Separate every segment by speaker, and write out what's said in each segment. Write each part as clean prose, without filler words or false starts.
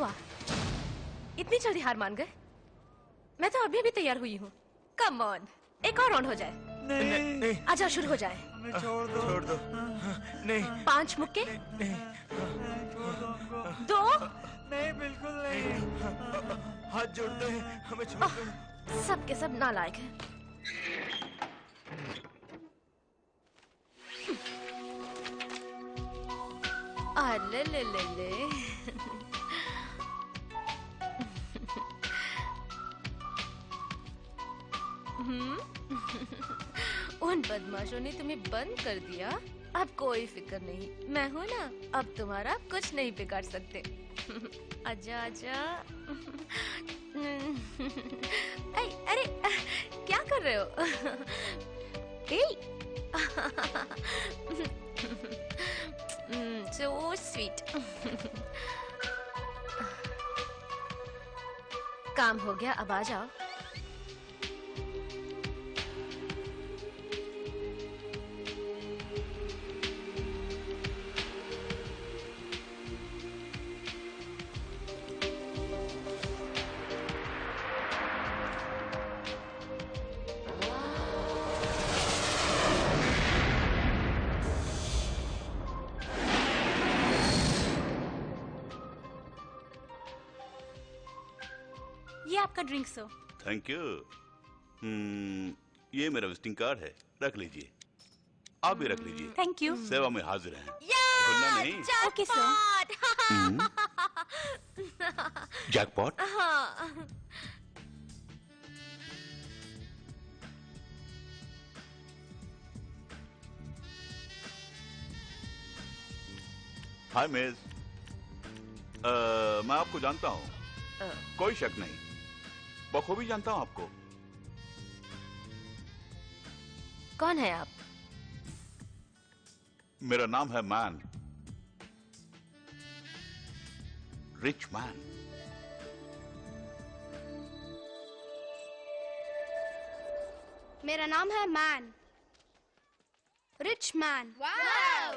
Speaker 1: हुआ? इतनी जल्दी हार मान गए? मैं तो अभी भी तैयार हुई हूँ। कम ऑन, एक और राउंड हो जाए।
Speaker 2: नहीं।
Speaker 1: आजा, शुरू हो जाए।
Speaker 2: छोड़ दो। नहीं।
Speaker 1: 5 मुक्के।
Speaker 2: नहीं। छोड़ दो हमको।
Speaker 1: 2।
Speaker 2: नहीं, बिल्कुल नहीं। हाथ जोड़ते हैं, हमें छोड़ दो।
Speaker 1: सब के सब नालायक हैं। ले ले ले ले। उन बदमाशों ने तुम्हें बंद कर दिया। अब कोई फिक्र नहीं, मैं हूं ना, अब तुम्हारा कुछ नहीं बिगाड़ सकते। आजा आजा। अरे क्या कर रहे हो? So sweet. काम हो गया, अब आ जाओ।
Speaker 3: ये आपका ड्रिंक सर।
Speaker 4: Thank you. ये मेरा विजिटिंग कार्ड है, रख लीजिए। आप भी रख लीजिए।
Speaker 3: Thank you.
Speaker 4: सेवा में हाजिर हैं। भूलना नहीं।
Speaker 3: Okay sir.
Speaker 4: जैकपॉट।
Speaker 1: हाँ।
Speaker 4: हाय मिस, मैं आपको जानता हूँ, कोई शक नहीं, बखूबी जानता हूँ आपको।
Speaker 1: कौन है आप?
Speaker 4: मेरा नाम है मैन, रिच मैन।
Speaker 5: मेरा नाम है मैन, रिच मैन।
Speaker 6: वाव!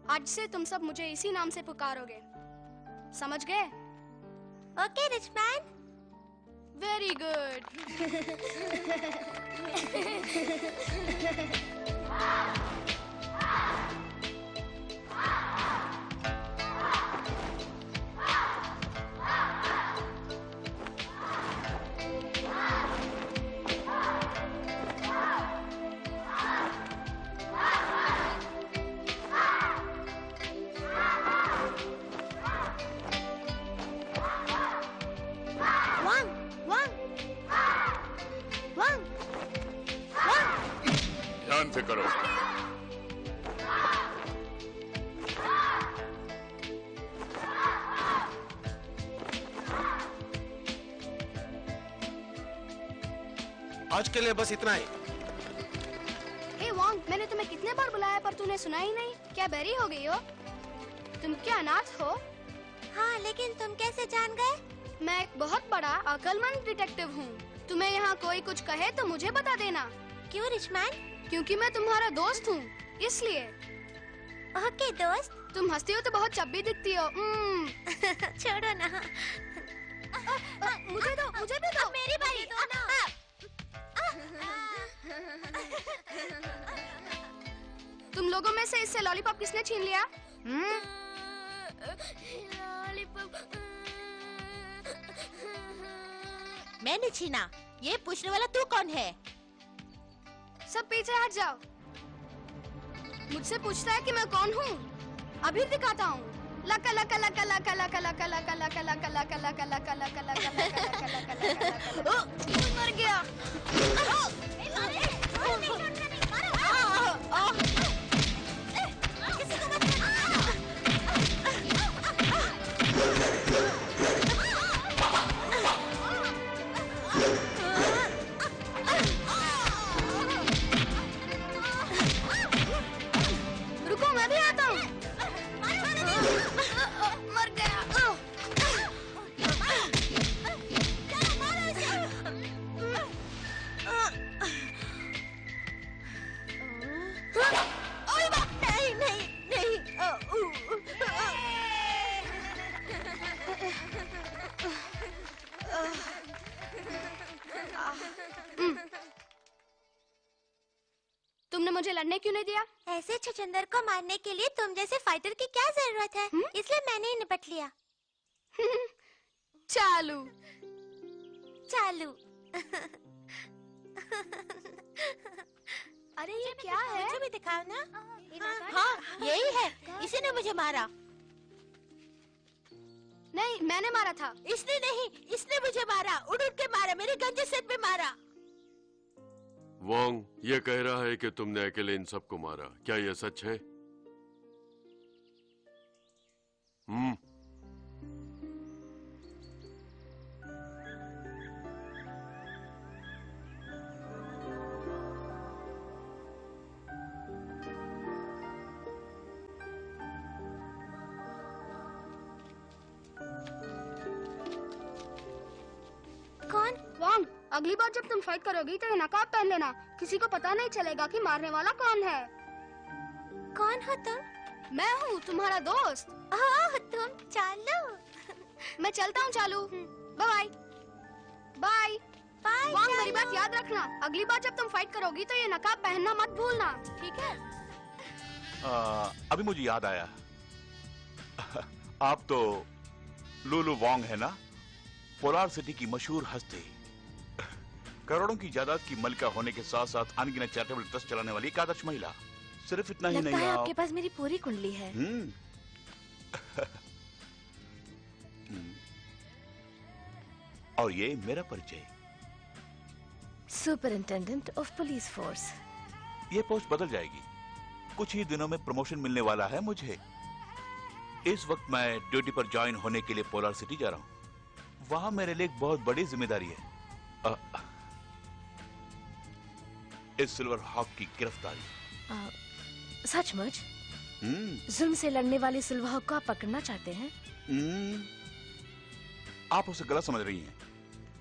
Speaker 5: आज से तुम सब मुझे इसी नाम से पुकारोगे, समझ गए?
Speaker 6: Okay rich man.
Speaker 5: Very good.
Speaker 4: ध्यान से करो।
Speaker 7: आज के लिए बस इतना ही।
Speaker 5: हे वांग, मैंने तुम्हें कितने बार बुलाया पर तूने सुना ही नहीं। क्या बेरी हो गई हो? तुम क्या अनाथ हो?
Speaker 6: हाँ, लेकिन तुम कैसे जान गए?
Speaker 5: मैं एक बहुत बड़ा अक्लमंद डिटेक्टिव हूँ। तुम्हें यहाँ कोई कुछ कहे तो मुझे बता देना।
Speaker 6: क्यों रिच मैन?
Speaker 5: क्योंकि मैं तुम्हारा दोस्त हूँ, इसलिए।
Speaker 6: ओके दोस्त।
Speaker 5: तुम हंसती हो तो बहुत चब्बी दिखती हो।
Speaker 6: छोड़ो ना।
Speaker 5: मुझे दो, मुझे भी दो।
Speaker 6: मेरी बारी।
Speaker 5: दो ना। तुम लोगों में से इससे लॉलीपॉप किसने छीन लिया?
Speaker 6: मैंने छीना। ये पूछने वाला तू कौन है?
Speaker 5: सब पीछे हट जाओ। मुझसे पूछता है कि मैं कौन हूँ? अभी दिखाता हूँ। लका लका लका लका लका लका लका लका लका लका लका लका लका लका लका मर गया। रुको, मैं भी आता हूँ। मर गया। मुझे लड़ने क्यों नहीं दिया?
Speaker 6: ऐसे छछंदर को मारने के लिए तुम जैसे फाइटर की क्या जरूरत है? इसलिए मैंने ही निपट लिया।
Speaker 5: चालू
Speaker 6: चालू।
Speaker 5: अरे ये क्या है?
Speaker 6: मुझे भी दिखाओ ना। हाँ, यही है। इसी ने मुझे मारा।
Speaker 5: नहीं, मैंने मारा था।
Speaker 6: इसने नहीं, इसने मुझे मारा। उड़ उड़ के मारा, मेरे गंजे सिर पे मारा।
Speaker 8: वोंग ये कह रहा है कि तुमने अकेले इन सबको मारा। क्या यह सच है?
Speaker 6: कौन?
Speaker 5: वॉन्ग, अगली बार जब तुम फाइट करोगी तो ये नकाब पहन लेना। किसी को पता नहीं चलेगा कि मारने वाला कौन है।
Speaker 6: कौन हो तुम?
Speaker 5: मैं हूँ तुम्हारा दोस्त।
Speaker 6: ओह, तुम चालू।
Speaker 5: मैं चलता हूँ चालू। Bye bye.
Speaker 6: बाय
Speaker 5: वॉन्ग, मेरी बात याद रखना। अगली बार जब तुम फाइट करोगी तो ये नकाब पहनना मत भूलना, ठीक है?
Speaker 4: अभी मुझे याद आया। आप तो लुलु वोंग है ना, पोलार सिटी की मशहूर हस्ती। करोड़ों की जायदाद की मलिका होने के साथ साथ अनगिनत चैरिटेबल ट्रस्ट चलाने वाली एक आदर्श महिला। सिर्फ इतना ही
Speaker 1: लगता
Speaker 4: नहीं,
Speaker 1: है आपके पास मेरी पूरी कुंडली है।
Speaker 4: और ये मेरा परिचय,
Speaker 1: सुपरिंटेंडेंट ऑफ पुलिस फोर्स।
Speaker 4: ये पोस्ट बदल जाएगी। कुछ ही दिनों में प्रमोशन मिलने वाला है मुझे। इस वक्त मैं ड्यूटी पर ज्वाइन होने के लिए पोलार सिटी जा रहा हूँ। वहां मेरे लिए एक बहुत बड़ी जिम्मेदारी है, इस सिल्वर हॉक की गिरफ्तारी।
Speaker 1: सचमुच? जुल्म से लड़ने वाले सिल्वर हॉक को आप पकड़ना चाहते हैं?
Speaker 4: आप उसे गलत समझ रही हैं।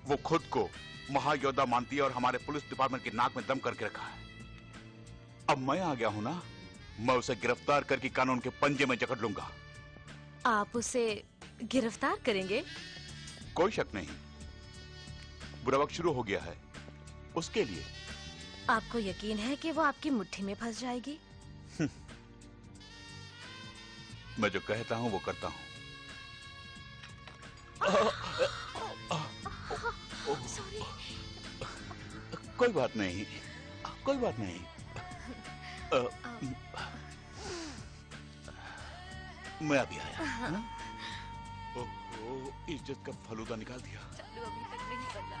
Speaker 4: वो खुद को महायोद्धा मानती है और हमारे पुलिस डिपार्टमेंट के नाक में दम करके रखा है। अब मैं आ गया हूं ना, मैं उसे गिरफ्तार करके कानून के पंजे में जकड़ लूंगा।
Speaker 1: आप उसे गिरफ्तार करेंगे?
Speaker 4: कोई शक नहीं। बुरा वक्त शुरू हो गया है उसके लिए।
Speaker 1: आपको यकीन है कि वो आपकी मुट्ठी में फंस जाएगी?
Speaker 4: मैं जो कहता हूं वो करता हूं।
Speaker 1: सॉरी।
Speaker 4: कोई बात नहीं, कोई बात नहीं। मैं अभी आया। ओहो, इज्जत का फलूदा निकाल दिया।
Speaker 1: चालू अभी तक नहीं बदला।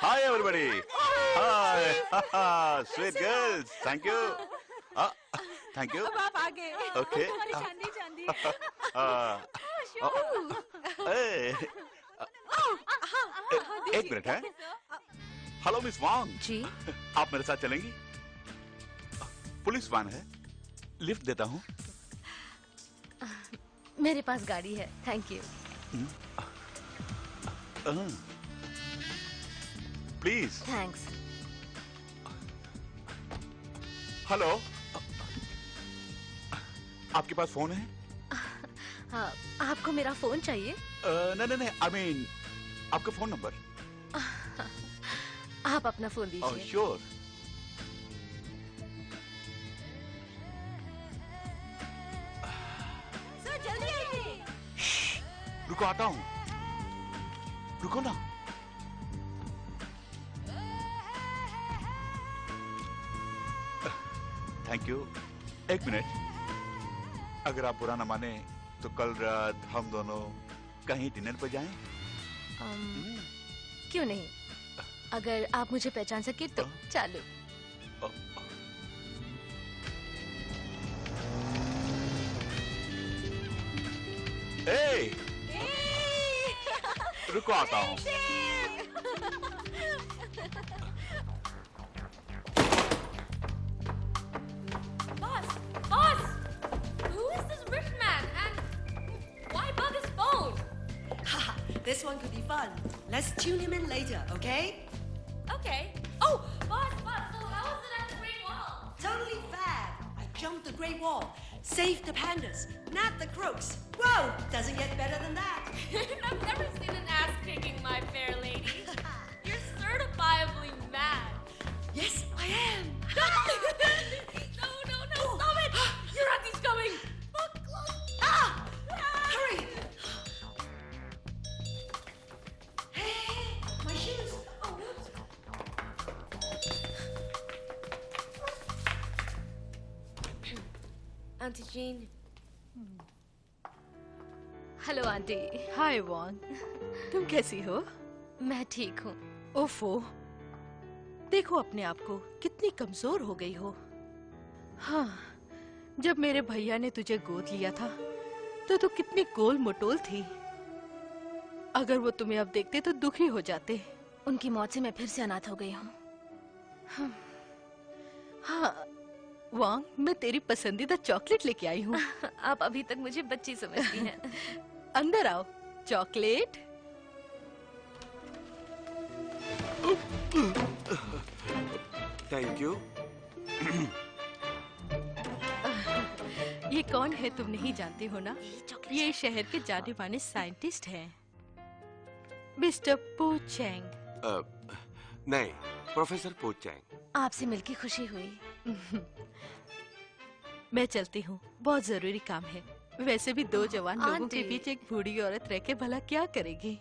Speaker 4: Hi everybody. Hi. Sweet girls. Thank you. Thank you.
Speaker 3: अब आप आगे।
Speaker 4: Okay.
Speaker 3: तुम्हारी चांदी चांदी।
Speaker 4: एक मिनट है। हेलो मिस वांग।
Speaker 1: जी।
Speaker 4: आप मेरे साथ चलेंगी? पुलिस वैन है, लिफ्ट देता हूँ।
Speaker 1: मेरे पास गाड़ी है, thank you.
Speaker 4: Please.
Speaker 1: Thanks.
Speaker 4: Hello, आपके पास फोन है?
Speaker 1: हाँ, आपको मेरा फोन चाहिए?
Speaker 4: नहीं, आई मीन आपका फोन नंबर।
Speaker 1: आप अपना फोन दीजिए।
Speaker 4: श्योर।
Speaker 6: जल्दी आइए।
Speaker 4: रुको, आता हूँ। रुको ना। Thank you. एक मिनट, अगर आप बुरा न माने तो कल रात हम दोनों कहीं डिनर पर जाएं?
Speaker 1: क्यों नहीं? अगर आप मुझे पहचान सके तो चालू।
Speaker 4: रुको, आता हूँ।
Speaker 9: Boss! Who is this rich man and why bug his phone?
Speaker 10: This one could be fun. Let's tune him in later, okay?
Speaker 9: Okay. Oh, boss, so how was it at the Great Wall?
Speaker 10: Totally fab. I jumped the Great Wall. Save the pandas, not the crooks. Whoa, doesn't get better than that.
Speaker 9: I've never seen an ass kicking, my fair lady. You're certifiably mad.
Speaker 10: Yes, I am.
Speaker 9: No, stop it! Your auntie's coming.
Speaker 10: Ah! Hurry! Hey, my shoes. Oh, whoops.
Speaker 9: Auntie Jean.
Speaker 1: Hello auntie.
Speaker 11: Hi Won, तुम कैसी हो?
Speaker 1: मैं ठीक हूँ।
Speaker 11: ओफो, देखो अपने आप को, कितनी कमजोर हो गई हो। हाँ, जब मेरे भैया ने तुझे गोद लिया था तो तू कितनी गोल मोटोल थी। अगर वो तुम्हें अब देखते तो दुखी हो जाते।
Speaker 1: उनकी मौत से मैं फिर से अनाथ हो गई हूँ।
Speaker 11: हाँ वांग, मैं तेरी पसंदीदा चॉकलेट लेके आई हूँ।
Speaker 1: आप अभी तक मुझे बच्ची समझती हैं।
Speaker 11: अंदर आओ। चॉकलेट।
Speaker 7: Thank you.
Speaker 11: ये कौन है तुम नहीं जानती हो ना? ये शहर के जाने माने साइंटिस्ट हैं, मिस्टर पो चैंग।
Speaker 7: नहीं, प्रोफेसर पो चैंग।
Speaker 1: आपसे मिलकर खुशी हुई।
Speaker 11: मैं चलती हूँ, बहुत जरूरी काम है। वैसे भी दो जवान लोगों के
Speaker 1: आंटी।
Speaker 11: बीच एक बूढ़ी औरत रह के भला क्या करेगी?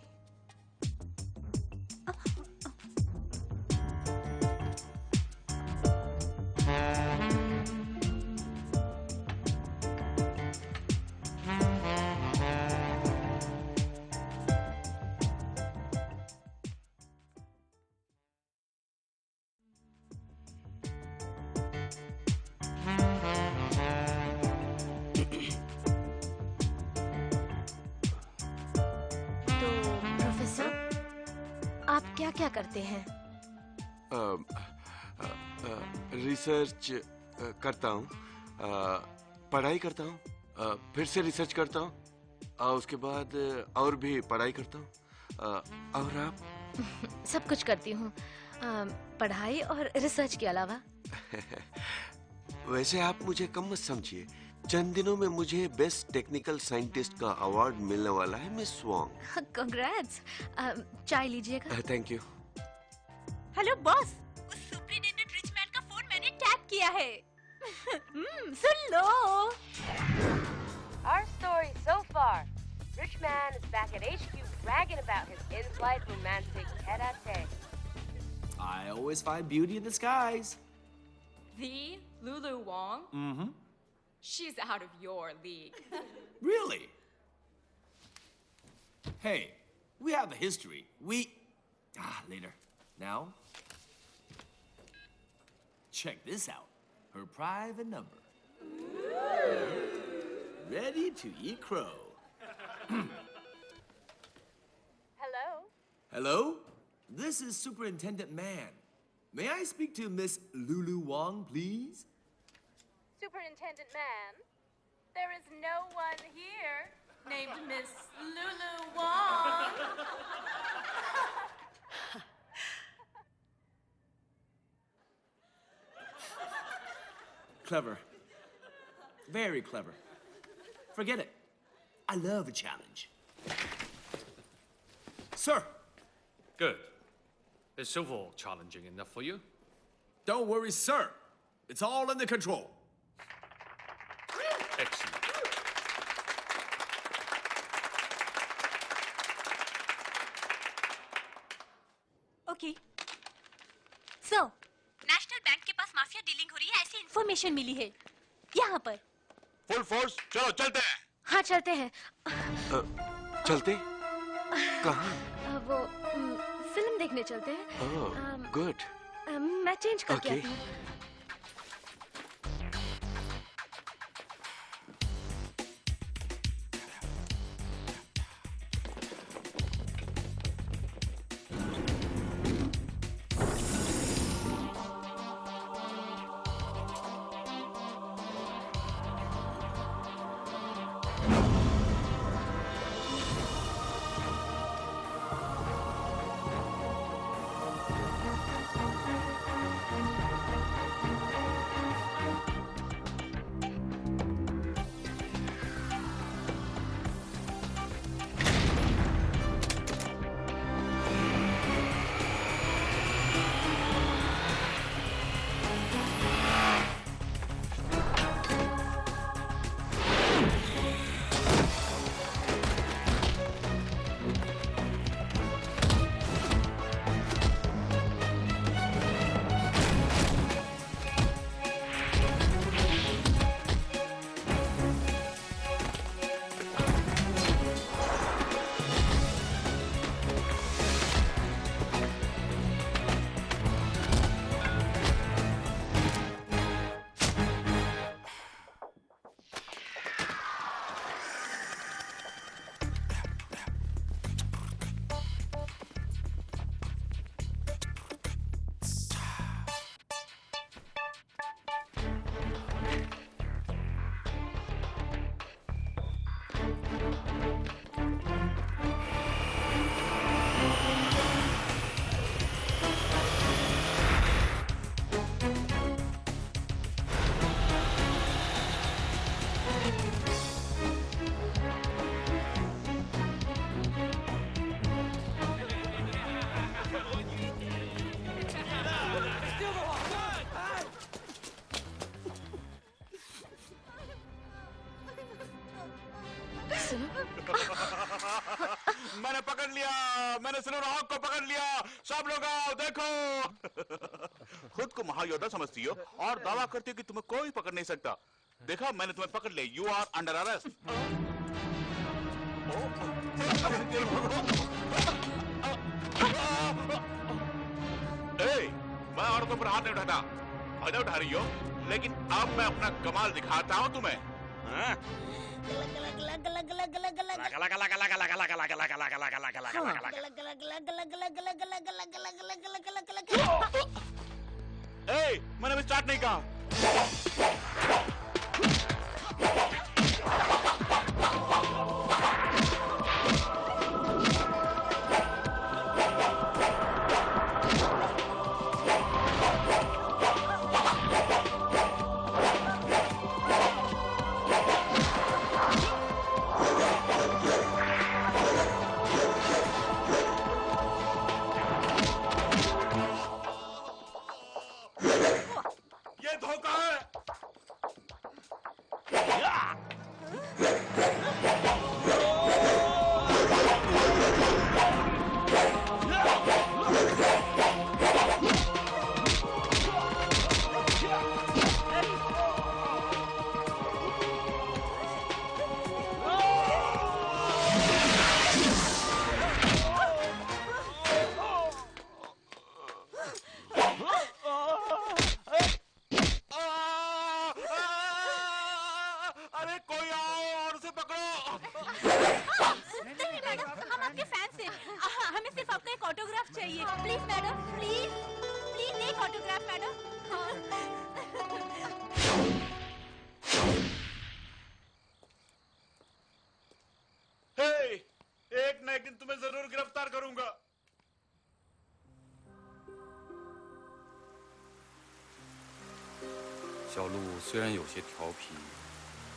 Speaker 1: क्या करते हैं?
Speaker 7: रिसर्च करता हूँ, पढ़ाई करता हूँ, फिर से रिसर्च करता हूँ, उसके बाद और भी पढ़ाई करता हूँ। और आप?
Speaker 1: सब कुछ करती हूँ, पढ़ाई और रिसर्च के अलावा।
Speaker 7: वैसे आप मुझे कम मत समझिए। चंद दिनों में मुझे बेस्ट टेक्निकल साइंटिस्ट का अवार्ड मिलने वाला है, मिस वांग।
Speaker 1: कांग्रेट्स। चाय लीजिएगा।
Speaker 7: Thank you.
Speaker 3: हेलो बॉस, उस सुपरिटेंडेंट रिचमैन का फोन मैंने टैप किया है। सुन लो।
Speaker 12: Our story so far, Richman is back at HQ bragging about his in-flight romantic tete-a-tete.
Speaker 2: I always find beauty in disguise.
Speaker 9: The Lulu Wong?
Speaker 2: Mm-hmm.
Speaker 9: She's out of your league.
Speaker 2: Really? Hey, we have a history. Later. Now, check this out. Her private number. Ready to eat crow.
Speaker 12: Hello?
Speaker 2: Hello? This is Superintendent Man. May I speak to Miss Lulu Wong, please?
Speaker 12: Superintendent Man, there is no one here named Miss Lulu Wong.
Speaker 2: Clever. Very clever. Forget it. I love a challenge. Sir!
Speaker 13: Good. Is Silver challenging enough for you?
Speaker 2: Don't worry, sir. It's all under control.
Speaker 13: Excellent.
Speaker 3: Okay. So, national bank के पास mafia dealing हो रही है, ऐसी information मिली है। यहाँ पर।
Speaker 4: Full force, चलो चलते हैं।
Speaker 1: हाँ चलते हैं।
Speaker 7: चलते? कहाँ?
Speaker 1: वो फिल्म देखने चलते हैं।
Speaker 7: गुड।
Speaker 1: मैं चेंज करके आती हूँ।
Speaker 4: मैंने पकड़ लिया, मैंने सिल्वर हॉक को पकड़ लिया। सब लोग आओ देखो। खुद को महायोद्धा समझती हो और दावा करती हो कि तुम्हें कोई पकड़ नहीं सकता। देखा, मैंने तुम्हें पकड़ लिया। You are under arrest. मैं औरतों पर हाथ नहीं उठाता। फायदा उठा रही हो, लेकिन अब मैं अपना कमाल दिखाता हूँ तुम्हें। मैंने अभी स्टार्ट नहीं कहा। करूंगा।
Speaker 14: 小鹿虽然有些调皮，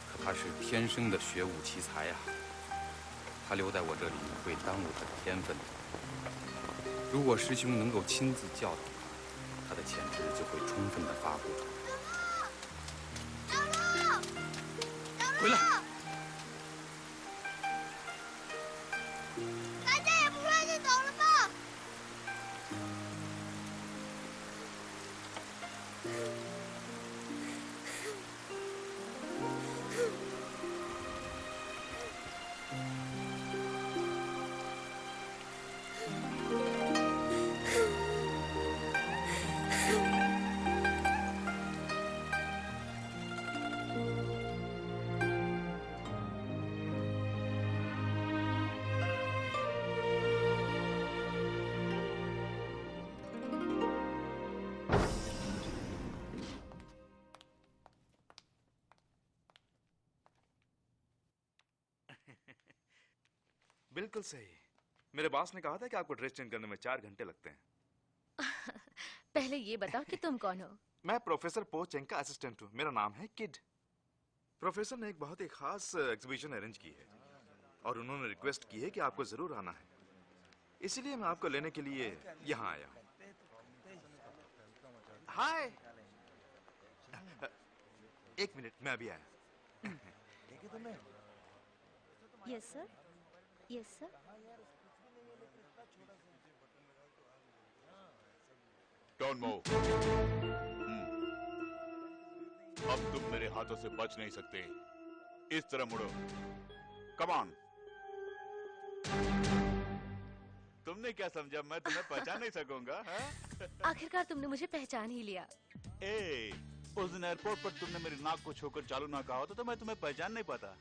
Speaker 14: 可他是天生的学武奇才呀。他留在我这里会耽误他的天分的。如果师兄能够亲自教导他，他的潜质就会充分的发挥。回来！
Speaker 15: बिल्कुल सही। मेरे बॉस ने कहा था कि आपको ड्रेस चेंज करने में 4 घंटे लगते हैं।
Speaker 1: पहले ये बताओ कि तुम कौन हो?
Speaker 15: मैं प्रोफेसर पो चेंग का असिस्टेंट हूँ। मेरा नाम है किड। प्रोफेसर ने एक बहुत ही खास एग्जीबिशन अरेंज की है और उन्होंने रिक्वेस्ट की है कि आपको जरूर आना है। इसीलिए मैं आपको लेने के लिए यहाँ आया हूँ। हाय। एक मिनट, मैं अभी आया।
Speaker 3: Yes sir. Yes sir.
Speaker 4: Don't move. अब तुम मेरे हाथों से बच नहीं सकते। इस तरह मुड़ो। Come on. तुमने क्या समझा मैं तुम्हें पहचान नहीं सकूंगा?
Speaker 1: आखिरकार तुमने मुझे पहचान ही लिया।
Speaker 4: उस दिन एयरपोर्ट पर तुमने मेरी नाक को छोकर चालू ना कहा होता तो मैं तुम्हें पहचान नहीं पाता।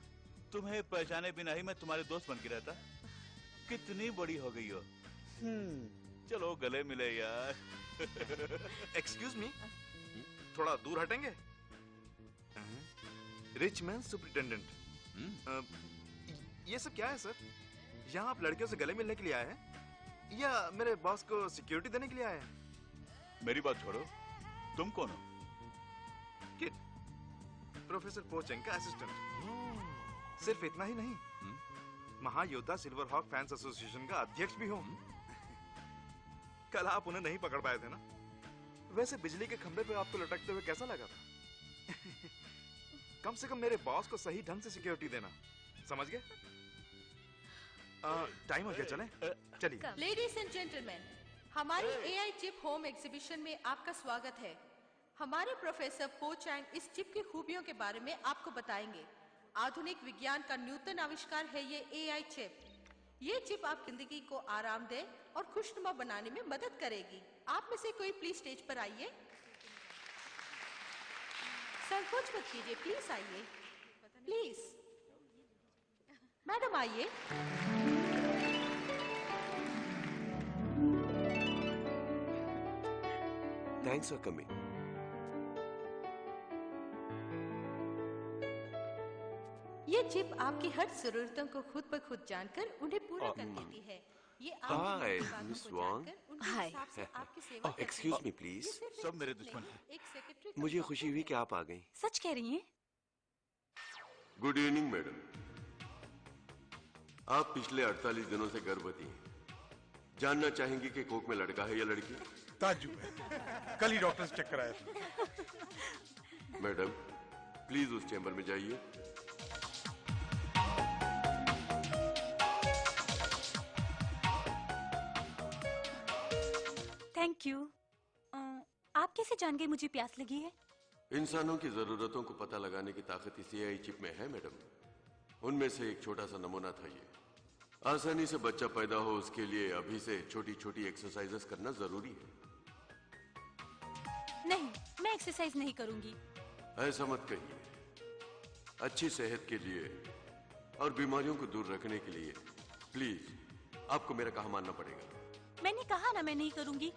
Speaker 4: तुम्हें पहचाने बिना ही मैं तुम्हारे दोस्त बन के रहता। कितनी बड़ी हो गई हो। चलो गले मिले यार।
Speaker 15: एक्सक्यूज मी, थोड़ा दूर हटेंगे? रिच मैन सुपरिटेंडेंट, ये सब क्या है सर? यहाँ आप लड़कियों से गले मिलने के लिए आए हैं या मेरे बॉस को सिक्योरिटी देने के लिए आए हैं?
Speaker 4: मेरी बात छोड़ो, तुम कौन हो?
Speaker 15: किड, प्रोफेसर पो चेंग का असिस्टेंट। सिर्फ इतना ही नहीं, महायोद्धा सिल्वर हॉक फैंस एसोसिएशन का अध्यक्ष भी हूँ। कल आप उन्हें नहीं पकड़ पाए थे ना? वैसे बिजली के खंभे पे आपको लटकते हुए कैसा लगा था? कम से कम मेरे बॉस को सही ढंग से सिक्योरिटी देना, समझ गए? टाइम हो गया, चलें? चलिए।
Speaker 11: लेडीज एंड जेंटलमैन, हमारी एआई चिप होम एग्जीबिशन में आपका स्वागत है। हमारे प्रोफेसर पो चैंग इस चिप की खूबियों के बारे में आपको बताएंगे। आधुनिक विज्ञान का नूतन आविष्कार है ये एआई चिप। ये चिप आपकी जिंदगी को आरामदेह और खुशनुमा बनाने में मदद करेगी। आप में से कोई प्लीज स्टेज पर आइए। संकोच मत कीजिए, प्लीज आइए, प्लीज। मैडम आइए।
Speaker 7: Thanks for coming.
Speaker 11: ये चिप आपकी हर जरूरतों को खुद ब खुद जानकर उन्हें पूरा कर देती है। ये
Speaker 7: hi miss Wang.
Speaker 11: Hi.
Speaker 7: Excuse me please.
Speaker 4: सब मेरे दुश्मन हैं।
Speaker 7: मुझे खुशी हुई कि आप आ गई।
Speaker 3: सच कह रही हैं?
Speaker 8: Good evening madam. आप पिछले 48 दिनों से गर्भवती हैं। जानना चाहेंगी कि कोख में लड़का है या लड़की?
Speaker 16: ताज्जुब है, कल ही डॉक्टर से चेक कराया था।
Speaker 8: मैडम प्लीज उस चैम्बर में जाइए।
Speaker 3: Thank you. आप कैसे जान गए मुझे प्यास लगी है?
Speaker 8: इंसानों की जरूरतों को पता लगाने की ताकत इस एआई चिप में है मैडम। उनमें से एक छोटा सा नमूना था ये। आसानी से बच्चा पैदा हो उसके लिए अभी से छोटी छोटी एक्सरसाइजेस करना जरूरी है।
Speaker 3: नहीं, मैं एक्सरसाइज नहीं करूंगी।
Speaker 8: ऐसा मत कहिए। अच्छी सेहत के लिए और बीमारियों को दूर रखने के लिए प्लीज आपको मेरा कहा मानना पड़ेगा।
Speaker 3: मैंने कहा ना मैं नहीं करूंगी।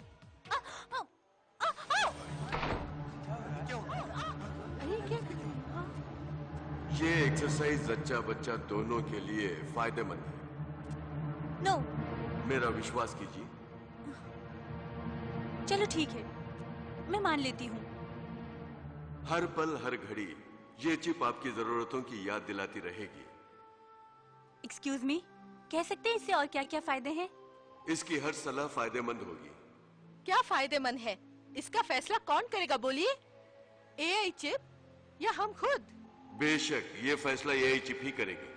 Speaker 8: ये एक्सरसाइज जच्चा बच्चा दोनों के लिए फायदेमंद है।
Speaker 3: नो।
Speaker 8: मेरा विश्वास कीजिए।
Speaker 3: चलो ठीक है, मैं मान लेती हूँ।
Speaker 8: हर पल हर घड़ी ये चिप आपकी जरूरतों की याद दिलाती रहेगी।
Speaker 3: एक्सक्यूज मी, कह सकते हैं इससे और क्या क्या फायदे हैं?
Speaker 8: इसकी हर सलाह फायदेमंद होगी।
Speaker 11: क्या फायदेमंद है इसका फैसला कौन करेगा बोलिए? एआई चिप या हम खुद?
Speaker 8: बेशक ये फैसला एआई चिप ही करेगी।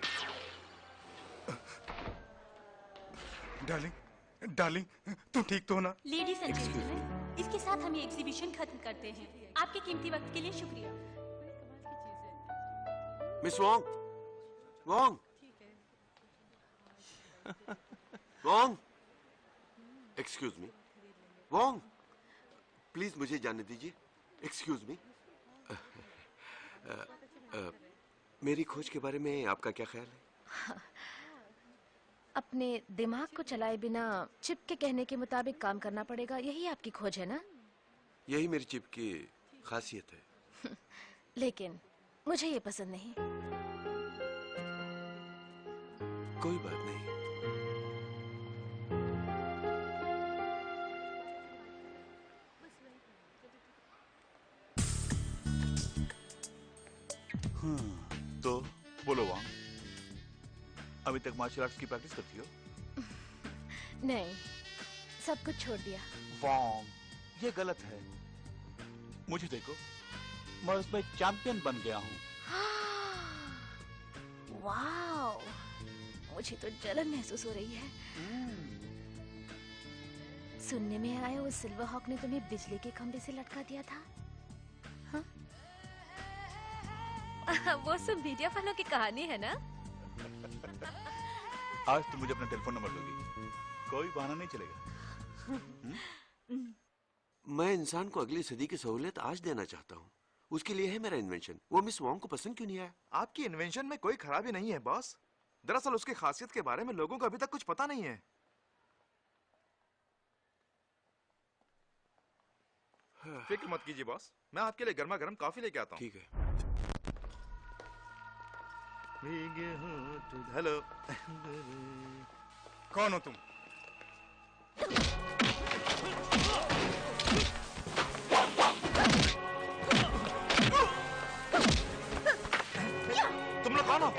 Speaker 16: डार्लिंग तुम ठीक तो हो ना?
Speaker 3: लेडीज एंड जेंटलमैन, इसके साथ हम ये एग्जीबिशन खत्म करते हैं। आपके कीमती वक्त के लिए शुक्रिया।
Speaker 7: Miss Wang, Wang, Wang, excuse me, Wang, please मुझे जाने दीजिए। Excuse me. मेरी खोज के बारे में आपका क्या ख्याल है?
Speaker 1: अपने दिमाग को चलाए बिना चिप के कहने के मुताबिक काम करना पड़ेगा, यही आपकी खोज है ना?
Speaker 7: यही मेरी चिप की खासियत है।
Speaker 1: लेकिन मुझे ये पसंद नहीं।
Speaker 7: कोई बात नहीं।
Speaker 4: तो बोलो वांग, अभी तक मार्शल आर्ट्स की प्रैक्टिस करती हो?
Speaker 1: नहीं, सब कुछ छोड़ दिया।
Speaker 4: वांग, ये गलत है। मुझे देखो, मैं उसमें चैंपियन बन गया हूँ।
Speaker 1: वाओ, मुझे तो जलन महसूस हो रही है। सुनने में आया वो सिल्वर हॉक ने तुम्हें बिजली के खंभे से लटका दिया था। हाँ? वो सब मीडिया वालों की कहानी है ना?
Speaker 4: आज तुम मुझे अपना टेलीफोन नंबर दोगी, कोई बहाना नहीं चलेगा।
Speaker 7: मैं इंसान को अगली सदी की सहूलियत आज देना चाहता हूँ। उसके लिए है मेरा इन्वेंशन। वो मिस वांग को पसंद क्यों नहीं आया?
Speaker 15: आपकी इन्वेंशन में कोई खराबी नहीं है बॉस। दरअसल उसकी खासियत के बारे में लोगों को अभी तक कुछ पता नहीं है। फिक्र मत कीजिए बॉस, मैं आपके लिए गर्मा गर्म कॉफी लेके आता हूँ।
Speaker 7: ठीक है।
Speaker 15: हेलो।
Speaker 16: कौन हो तुम?
Speaker 15: तुम लोग कौन हो?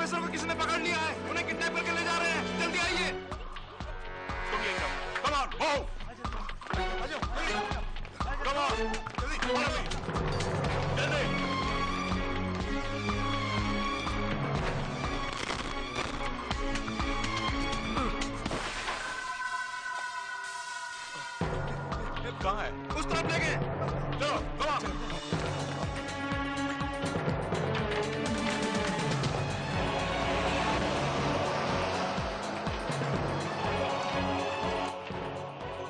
Speaker 15: प्रोफेसर को किसी ने पकड़ लिया है, उन्हें किडनैप करके ले जा रहे हैं, जल्दी आइए।
Speaker 4: तुम यही रहो, come on, move! Come on, जल्दी, follow me, जल्दी। कहाँ है?
Speaker 15: उस तरफ ले गए।
Speaker 4: चलो, come on।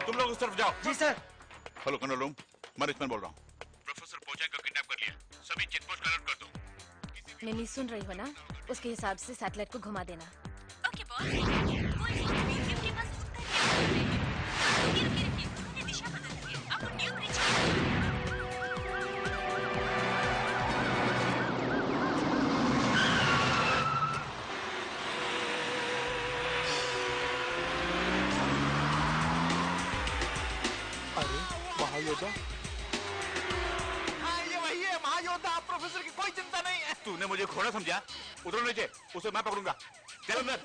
Speaker 4: तुम लोग उस तरफ जाओ।
Speaker 15: जी sir.
Speaker 4: Hello control room, management बोल रहा हूँ। प्रोफेसर पोचैंग को किडनैप कर लिया, सभी चेक पोस्ट अलर्ट कर दो।
Speaker 1: मिनी सुन रही हो ना? उसके हिसाब से सैटेलाइट को घुमा देना।
Speaker 3: Okay boss. कोई 50 बस उत्तर दिया है। रुकिए, उन्होंने दिशा बदल दी है। आपको न्यू ब्रिज
Speaker 4: महायोद्धा?
Speaker 15: हाँ, ये वही है महायोद्धा। प्रोफेसर की कोई चिंता नहीं है।
Speaker 4: तूने मुझे घोड़ा समझा? उतरो नीचे, उसे मैं पकड़ूंगा। चल अंदर।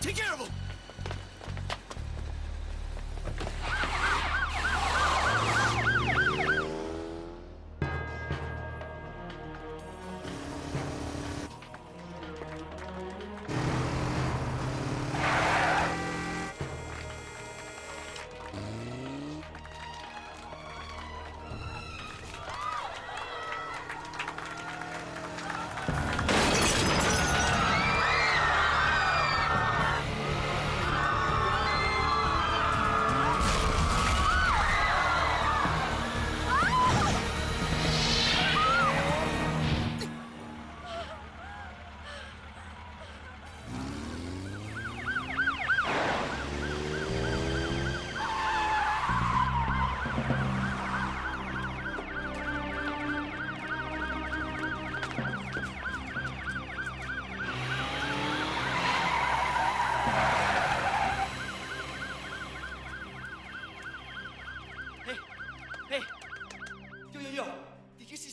Speaker 2: Take care of him!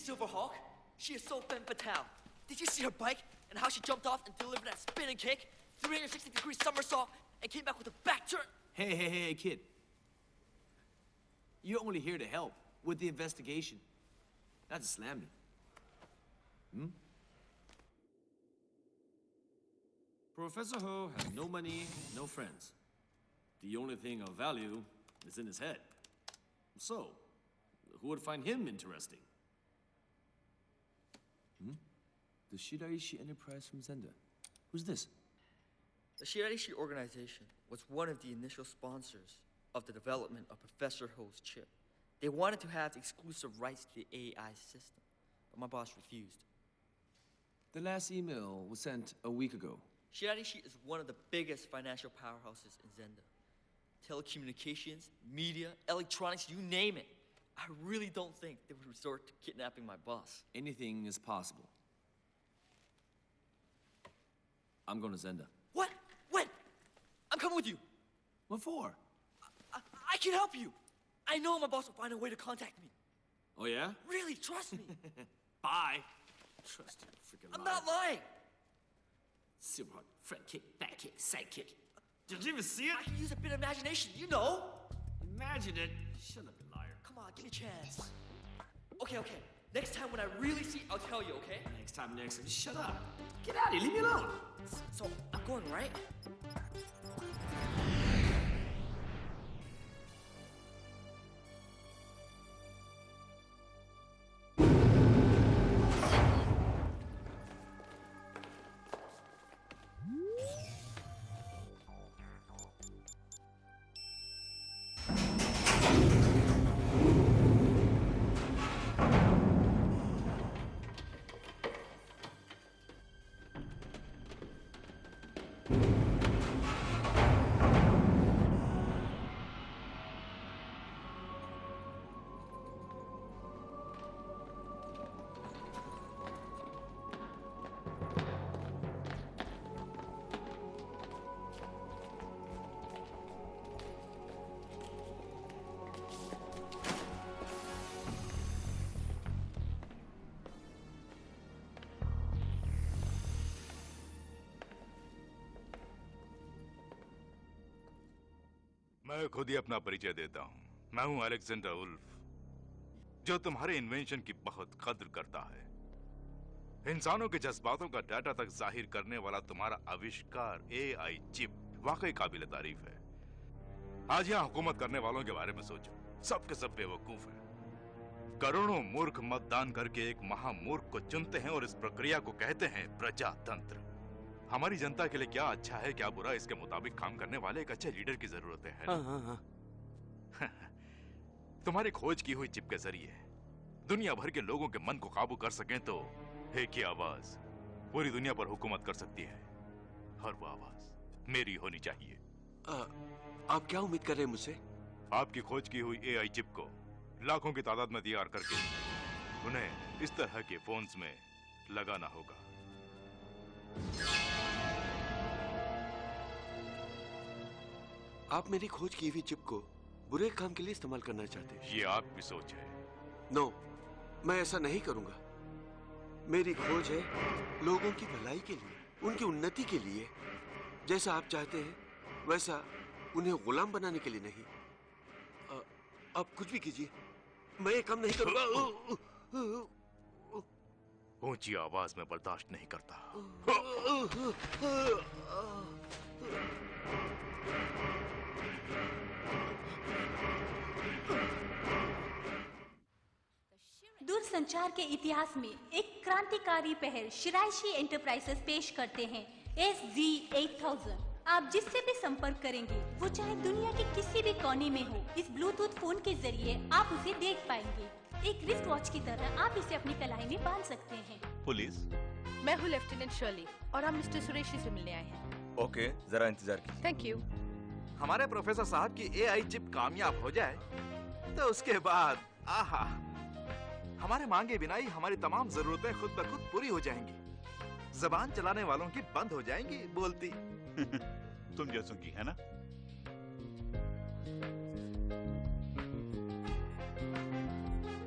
Speaker 17: Silverhawk? She is so femme fatale. Did you see her bike and how she jumped off and delivered that spinning kick, 360-degree somersault, and came back with a back turn?
Speaker 2: Hey, kid. You're only here to help with the investigation, not to slam me. Professor Ho has no money, no friends. The only thing of value is in his head. So, who would find him interesting? The Shiraishi Enterprise from Zenda. Who's this?
Speaker 17: The Shiraishi organization was one of the initial sponsors of the development of Professor Ho's chip. They wanted to have exclusive rights to the AI system, but my boss refused.
Speaker 2: The last email was sent a week ago.
Speaker 17: Shiraishi is one of the biggest financial powerhouses in Zenda. Telecommunications, media, electronics, you name it. I really don't think they would resort to kidnapping my boss.
Speaker 2: Anything is possible. I'm going to Zenda.
Speaker 17: What? When? I'm coming with you.
Speaker 2: What for?
Speaker 17: I can help you. I know my boss will find a way to contact me.
Speaker 2: Oh, yeah?
Speaker 17: Really, trust me.
Speaker 2: Bye. Trust you, freaking
Speaker 17: I'm not lying.
Speaker 2: Silverhawk, front kick, back kick, side kick. Did you even see it?
Speaker 17: I can use a bit of imagination, you know.
Speaker 2: Imagine it. Shut up, you liar.
Speaker 17: Come on, give me a chance. Okay. Next time when I really see, I'll tell you, okay?
Speaker 2: Next time. Shut up. Get out of here. Leave me alone.
Speaker 17: So, I'm going, right?
Speaker 18: मैं खुद ही अपना परिचय देता हूँ। मैं हूँ Alexander Ulf, जो तुम्हारे इन्वेंशन की बहुत कद्र करता है। इंसानों के जज्बातों का डाटा तक जाहिर करने वाला तुम्हारा आविष्कार AI चिप वाकई काबिल तारीफ है। आज यहाँ हुकूमत करने वालों के बारे में सोचो, सब के सब बेवकूफ हैं। करोड़ों मूर्ख मतदान करके एक महामूर्ख को चुनते हैं और इस प्रक्रिया को कहते हैं प्रजातंत्र। हमारी जनता के लिए क्या अच्छा है क्या बुरा, इसके मुताबिक काम करने वाले एक अच्छे लीडर की जरूरत है ना?
Speaker 7: हाँ।
Speaker 18: तुम्हारी खोज की हुई चिप के जरिए दुनिया भर के लोगों के मन को काबू कर सकें तो एक ही आवाज पूरी दुनिया पर हुकूमत कर सकती है, और वो आवाज मेरी होनी चाहिए।
Speaker 7: आप क्या उम्मीद कर रहे हैं मुझसे?
Speaker 18: आपकी खोज की हुई AI चिप को लाखों की तादाद में तैयार करके उन्हें इस तरह के फोन्स में लगाना होगा।
Speaker 7: आप मेरी खोज की हुई चिप को बुरे काम के लिए इस्तेमाल करना चाहते हैं?
Speaker 18: ये आपकी सोच है।
Speaker 7: नो, मैं ऐसा नहीं करूंगा। मेरी खोज है लोगों की भलाई के लिए, उनकी उन्नति के लिए। जैसा आप चाहते हैं वैसा, उन्हें गुलाम बनाने के लिए नहीं। आप कुछ भी कीजिए, मैं ये काम नहीं करूंगा।
Speaker 18: ऊंची आवाज में बर्दाश्त नहीं करता।
Speaker 3: दूरसंचार के इतिहास में एक क्रांतिकारी पहल शिराइशी एंटरप्राइजेस पेश करते हैं SZ8000। आप जिससे भी संपर्क करेंगे वो चाहे दुनिया के किसी भी कोने में हो, इस ब्लूटूथ फोन के जरिए आप उसे देख पाएंगे। एक रिस्ट वॉच की तरह आप इसे अपनी कलाई में बांध सकते हैं।
Speaker 4: पुलिस,
Speaker 11: मैं हूँ लेफ्टिनेंट शर्ली और हम मिस्टर सुरेशी से मिलने आए हैं।
Speaker 19: ओके, जरा इंतजार कीजिए।
Speaker 11: Thank you.
Speaker 15: हमारे प्रोफेसर साहब की AI चिप कामयाब हो जाए तो उसके बाद आहा, हमारे मांगे बिना ही हमारी तमाम जरूरतें खुद ब खुद पूरी हो जाएंगी। जबान चलाने वालों की बंद हो जाएंगी बोलती।
Speaker 4: तुम जैसों की है ना?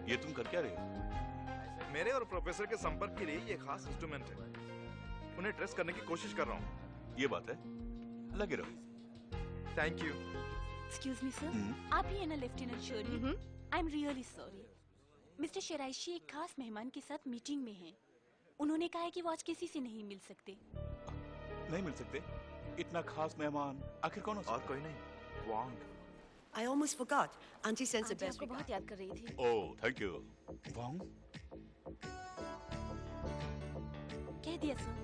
Speaker 4: ये तुम कर क्या रहे हो?
Speaker 15: मेरे और प्रोफेसर के संपर्क के लिए ये खास इंस्ट्रूमेंट है। उन्हें ट्रेस करने की कोशिश कर रहा हूँ।
Speaker 4: ये बात है, लगे रहो।
Speaker 15: Thank you.
Speaker 3: Excuse me sir, आप ही है ना lieutenant Shirley? I am really sorry. Mister Shiraishi एक खास मेहमान के साथ मीटिंग में हैं। उन्होंने कहा है कि वो आज किसी से नहीं मिल सकते।
Speaker 4: नहीं मिल सकते? इतना खास मेहमान आखिर कौन हो सकता?
Speaker 15: और कोई नहीं, वांग।
Speaker 10: I almost forgot. Auntie sends her
Speaker 1: aunty
Speaker 10: best
Speaker 1: आपको बहुत याद कर रही थी।
Speaker 4: ओह, थैंक यू। वांग?
Speaker 3: कह दिया सर।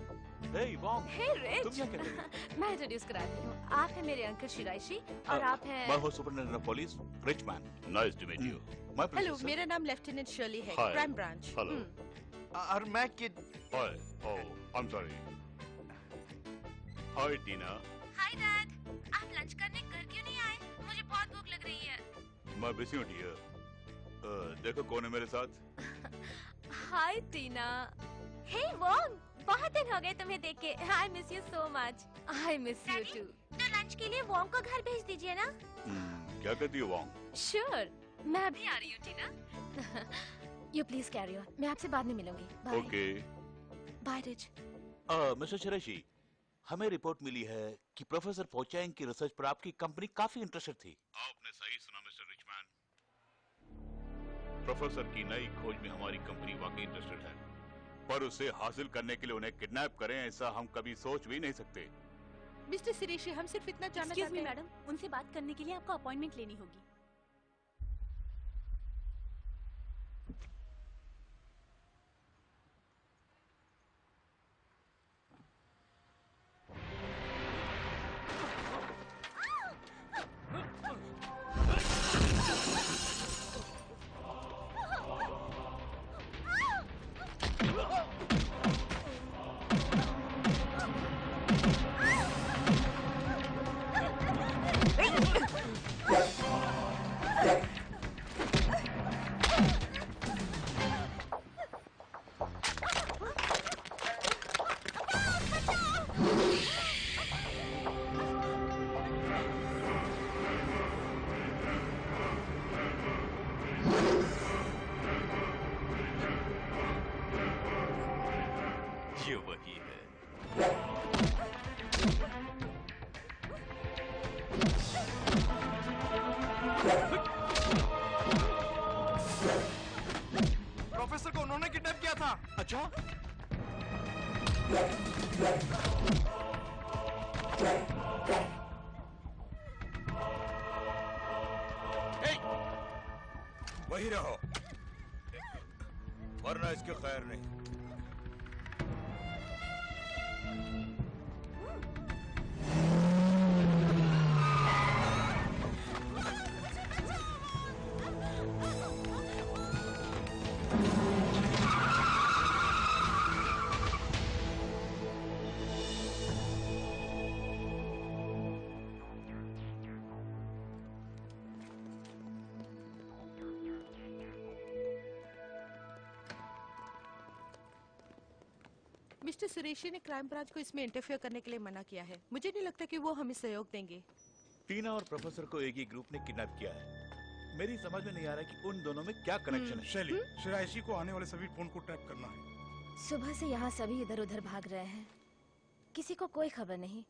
Speaker 4: Hey, Wong,
Speaker 1: हे रिच,
Speaker 4: तुम क्या कर रही हो?
Speaker 1: मैं इंट्रोड्यूस कराती हूँ। आप हैं मेरे अंकल शिराइशी और आप हैं
Speaker 4: मैं हूँ superintendent of police, rich man. Nice to meet you.
Speaker 11: Hello, मेरा नाम लेफ्टिनेंट शर्ली है,
Speaker 18: Hi.
Speaker 11: Crime branch.
Speaker 18: Hello.
Speaker 15: और मैं किड।
Speaker 18: Hi. Oh, I'm sorry. Hi, Tina.
Speaker 1: Hi dad, आप लंच करने घर क्यों नहीं आए? मुझे बहुत भूख लग रही है।
Speaker 18: मैं बिजी हूँ डियर। देखो कौन है मेरे साथ?
Speaker 1: हाय टीना। हे वॉन्ग, बहुत दिन हो गए तुम्हें देख के। I miss you so much. I miss you too.
Speaker 6: तो लंच के लिए वॉन्ग को घर भेज दीजिए ना।
Speaker 18: क्या कहती हो वांग?
Speaker 1: श्योर, मैं अभी आ रही हूँ Tina. You please carry on, मैं आपसे बाद में मिलूंगी। Bye.
Speaker 18: Okay.
Speaker 1: Bye Rich.
Speaker 4: Mister Shiraishi, हमें रिपोर्ट मिली है कि प्रोफेसर पोचैंग की रिसर्च पर आपकी कंपनी काफी इंटरेस्टेड थी।
Speaker 18: आपने सही सुना मिस्टर रिचमैन। प्रोफेसर की नई खोज में हमारी कंपनी वाकई इंटरेस्टेड है, पर उसे हासिल करने के लिए उन्हें किडनैप करें ऐसा हम कभी सोच भी नहीं सकते।
Speaker 11: मिस्टर सिरेशी, हम सिर्फ इतना जानना
Speaker 3: एक्सक्यूज
Speaker 11: चाहते
Speaker 3: मी
Speaker 11: हैं।
Speaker 3: मैडम, उनसे बात करने के लिए आपको अपॉइंटमेंट लेनी होगी।
Speaker 18: ये वही है।
Speaker 15: प्रोफेसर को उन्होंने किडनैप किया था।
Speaker 4: अच्छा?
Speaker 18: वही रहो, वरना इसके खैर नहीं।
Speaker 11: मिस्टर सुरेशी ने क्राइम ब्रांच को इसमें इंटरफेयर करने के लिए मना किया है। मुझे नहीं लगता कि वो हमें सहयोग देंगे।
Speaker 4: टीना और प्रोफेसर को एक ही ग्रुप ने किडनैप किया है। मेरी समझ में नहीं आ रहा कि उन दोनों में क्या कनेक्शन है।
Speaker 16: शैली, शिराइशी को आने वाले सभी फोन को ट्रैप करना है।
Speaker 1: सुबह से यहाँ सभी इधर उधर भाग रहे हैं, किसी को कोई खबर नहीं।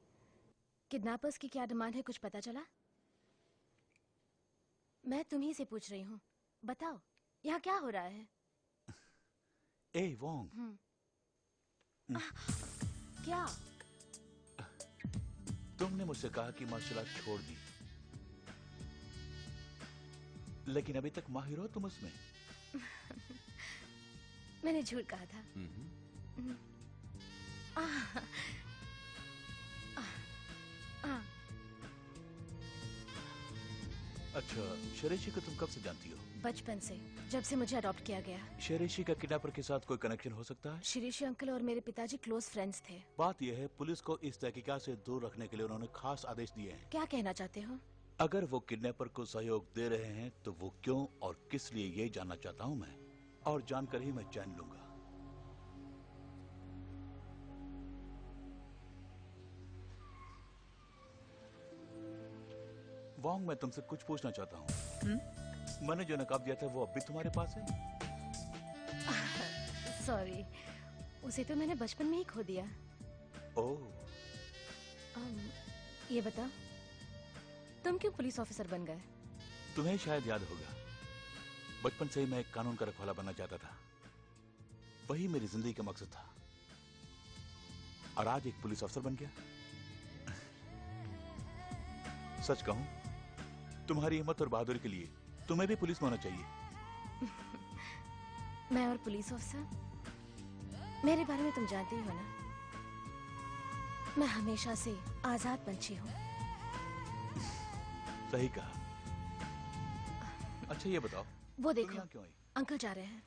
Speaker 1: किडनैपर्स की क्या डिमांड है, कुछ पता चला? मैं तुम्ही से पूछ रही हूँ, बताओ यहाँ क्या हो रहा है?
Speaker 4: ए वोंग,
Speaker 1: क्या?
Speaker 4: तुमने मुझसे कहा कि मार्शल आर्ट छोड़ दी, लेकिन अभी तक माहिर हो तुम उसमें।
Speaker 1: मैंने झूठ कहा था।
Speaker 4: अच्छा, शेरेशी को तुम कब से जानती हो?
Speaker 1: बचपन से, जब से मुझे अडॉप्ट किया गया।
Speaker 4: शेरेशी का किडनैपर के साथ कोई कनेक्शन हो सकता है?
Speaker 1: शिरीषी अंकल और मेरे पिताजी क्लोज फ्रेंड्स थे।
Speaker 4: बात यह है, पुलिस को इस तहकीकात से दूर रखने के लिए उन्होंने खास आदेश दिए हैं।
Speaker 1: क्या कहना चाहते हो?
Speaker 4: अगर वो किडनैपर को सहयोग दे रहे हैं तो वो क्यों और किस लिए, ये जानना चाहता हूँ मैं, और जानकर ही मैं चैन लूंगा। वोंग, मैं तुमसे कुछ पूछना चाहता हूँ। मैंने जो नकाब दिया था वो अब भी तुम्हारे पास है?
Speaker 1: सॉरी, उसे तो मैंने बचपन में ही खो दिया।
Speaker 4: ओह।
Speaker 1: ये बताओ, तुम क्यों पुलिस ऑफिसर बन गए?
Speaker 4: तुम्हें शायद याद होगा, बचपन से ही मैं एक कानून का रखवाला बनना चाहता था। वही मेरी जिंदगी का मकसद था, और आज एक पुलिस अफसर बन गया। सच कहूं, तुम्हारी हिम्मत और बहादुरी के लिए तुम्हें भी पुलिस में होना चाहिए।
Speaker 1: मैं और पुलिस ऑफिसर, मेरे बारे में तुम जानते ही हो ना। मैं हमेशा से आजाद पंछी हूँ।
Speaker 4: सही कहा। अच्छा ये बताओ,
Speaker 1: वो
Speaker 4: तुम
Speaker 1: देखो,
Speaker 4: यहाँ क्यों आई?
Speaker 1: अंकल जा रहे हैं।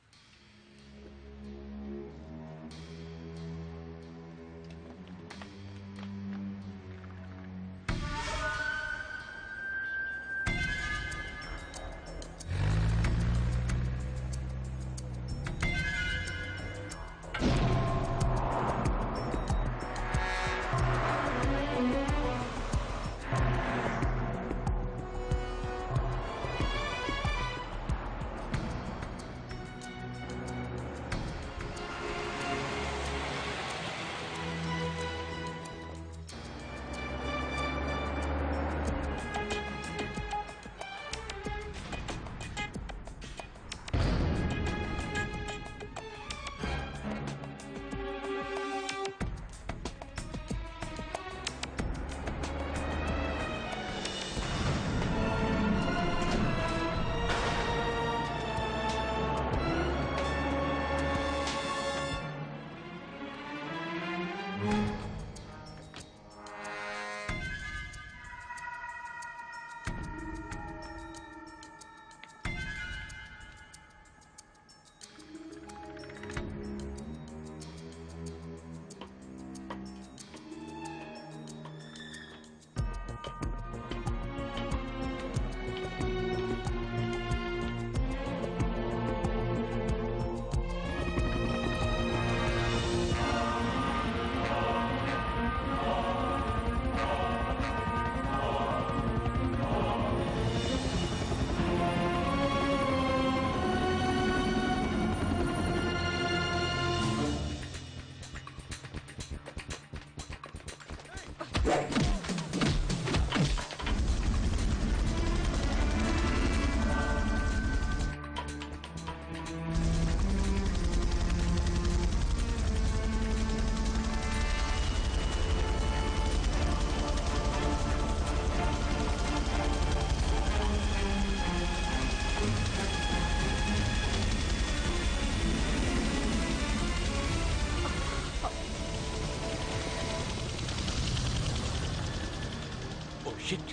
Speaker 4: शिट।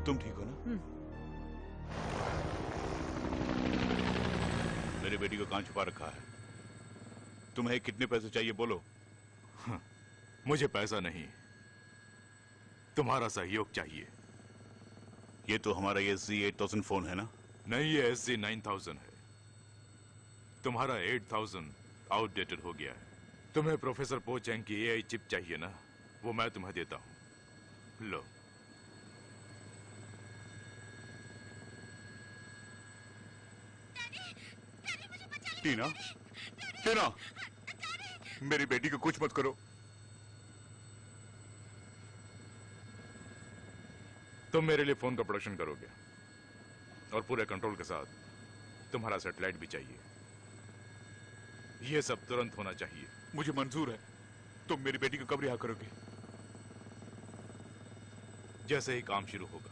Speaker 4: तुम ठीक हो ना? मेरे बेटी को कहां छुपा रखा है? तुम्हें कितने पैसे चाहिए बोलो?
Speaker 18: मुझे पैसा नहीं, तुम्हारा सहयोग चाहिए।
Speaker 4: ये तो हमारा SG-8000 फोन है ना?
Speaker 18: नहीं, ये SG-9000 है। तुम्हारा 8000 आउटडेटेड हो गया है। तुम्हें प्रोफेसर पो चैंग की AI चिप चाहिए ना? वो मैं तुम्हें देता हूं। लो।
Speaker 4: टीना, टीना, मेरी बेटी को कुछ मत करो।
Speaker 18: तुम मेरे लिए फोन का प्रोडक्शन करोगे और पूरे कंट्रोल के साथ तुम्हारा सैटेलाइट भी चाहिए। ये सब तुरंत होना चाहिए।
Speaker 4: मुझे मंजूर है। तुम मेरी बेटी को कब रिहा करोगे?
Speaker 18: जैसे ही काम शुरू होगा।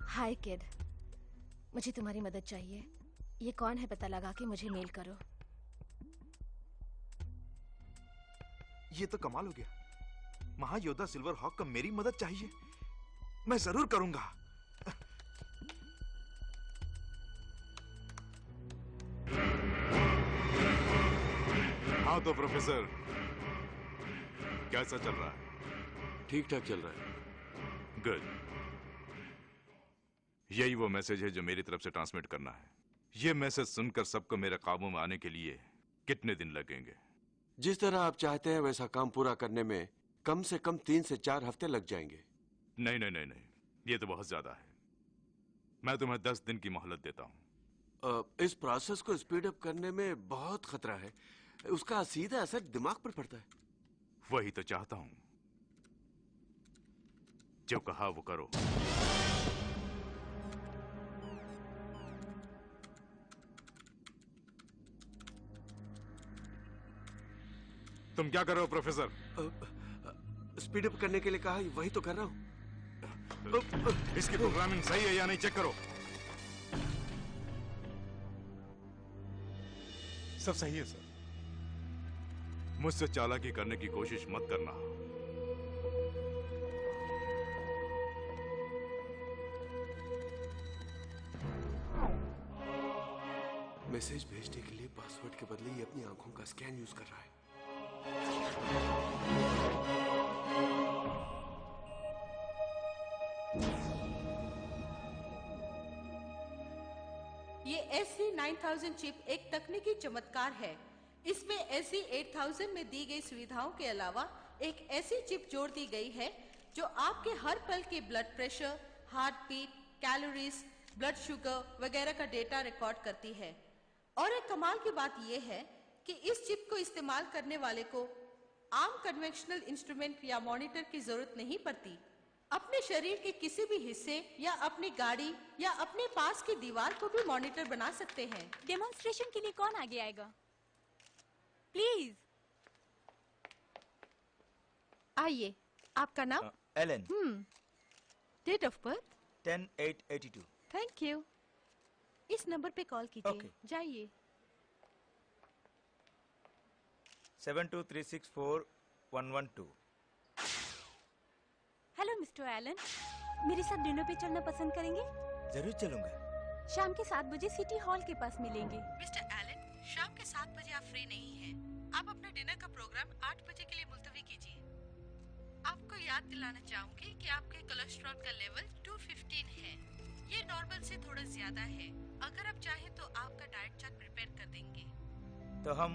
Speaker 1: हाय किड, मुझे तुम्हारी मदद चाहिए। ये कौन है पता लगा के मुझे मेल करो।
Speaker 15: ये तो कमाल हो गया। महायोद्धा सिल्वर हॉक को मेरी मदद चाहिए। मैं जरूर करूंगा।
Speaker 18: हाँ तो प्रोफेसर, कैसा चल रहा है?
Speaker 8: ठीक ठाक चल रहा है।
Speaker 18: गुड। यही वो मैसेज है जो मेरी तरफ से ट्रांसमिट करना है। ये मैसेज सुनकर सबको मेरे काबू में आने के लिए कितने दिन लगेंगे?
Speaker 8: जिस तरह आप चाहते हैं वैसा काम पूरा करने में कम से कम 3 से 4 हफ्ते लग जाएंगे।
Speaker 18: नहीं नहीं नहीं नहीं, ये तो बहुत ज्यादा है। मैं तुम्हें 10 दिन की मोहलत देता हूँ।
Speaker 8: इस प्रोसेस को स्पीड अप करने में बहुत खतरा है। उसका सीधा असर दिमाग पर पड़ता है।
Speaker 18: वही तो चाहता हूँ। जो कहा वो करो। तुम क्या कर रहे हो प्रोफेसर?
Speaker 7: स्पीड अप करने के लिए कहा, वही तो कर रहा हूँ।
Speaker 18: इसकी प्रोग्रामिंग सही है या नहीं चेक करो।
Speaker 16: सब सही है सर।
Speaker 18: मुझसे चालाकी करने की कोशिश मत करना।
Speaker 7: मैसेज भेजने के लिए पासवर्ड के बदले ये अपनी आंखों का स्कैन यूज कर रहा है।
Speaker 11: ये SC9000 चिप एक तकनीकी चमत्कार है। इसमें SC8000 में दी गई सुविधाओं के अलावा एक ऐसी चिप जोड़ दी गई है जो आपके हर पल के blood pressure, heart beat, calories, blood sugar वगैरह का डेटा रिकॉर्ड करती है। और एक कमाल की बात यह है कि इस चिप को इस्तेमाल करने वाले को आम कन्वेंशनल इंस्ट्रूमेंट या मॉनिटर की जरूरत नहीं पड़ती। अपने शरीर के किसी भी हिस्से या अपनी गाड़ी या अपने पास की दीवार को भी मॉनिटर बना सकते हैं।
Speaker 3: डेमोन्स्ट्रेशन के लिए कौन आगे आएगा? प्लीज
Speaker 11: आइए। आपका नाम?
Speaker 19: Alan.
Speaker 11: Date of birth?
Speaker 19: 10/8/82।
Speaker 11: Thank you. इस नंबर पे कॉल कीजिए।
Speaker 19: Okay.
Speaker 11: जाइए।
Speaker 19: 72364112।
Speaker 3: हेलो मिस्टर एलन, मेरे साथ डिनर पे चलना पसंद करेंगे?
Speaker 19: जरूर चलूंगा।
Speaker 3: शाम के 7 बजे सिटी हॉल के पास मिलेंगे।
Speaker 11: मिस्टर एलन, शाम के 7 बजे आप फ्री नहीं हैं। आप अपने डिनर का प्रोग्राम 8 बजे के लिए मुलतवी कीजिए। आपको याद दिलाना चाहूंगी कि आपके कोलेस्ट्रॉल का लेवल 215 है। ये नॉर्मल से थोड़ा ज्यादा है। अगर आप चाहें तो आपका डाइट चार्ट प्रिपेयर कर देंगे।
Speaker 19: तो हम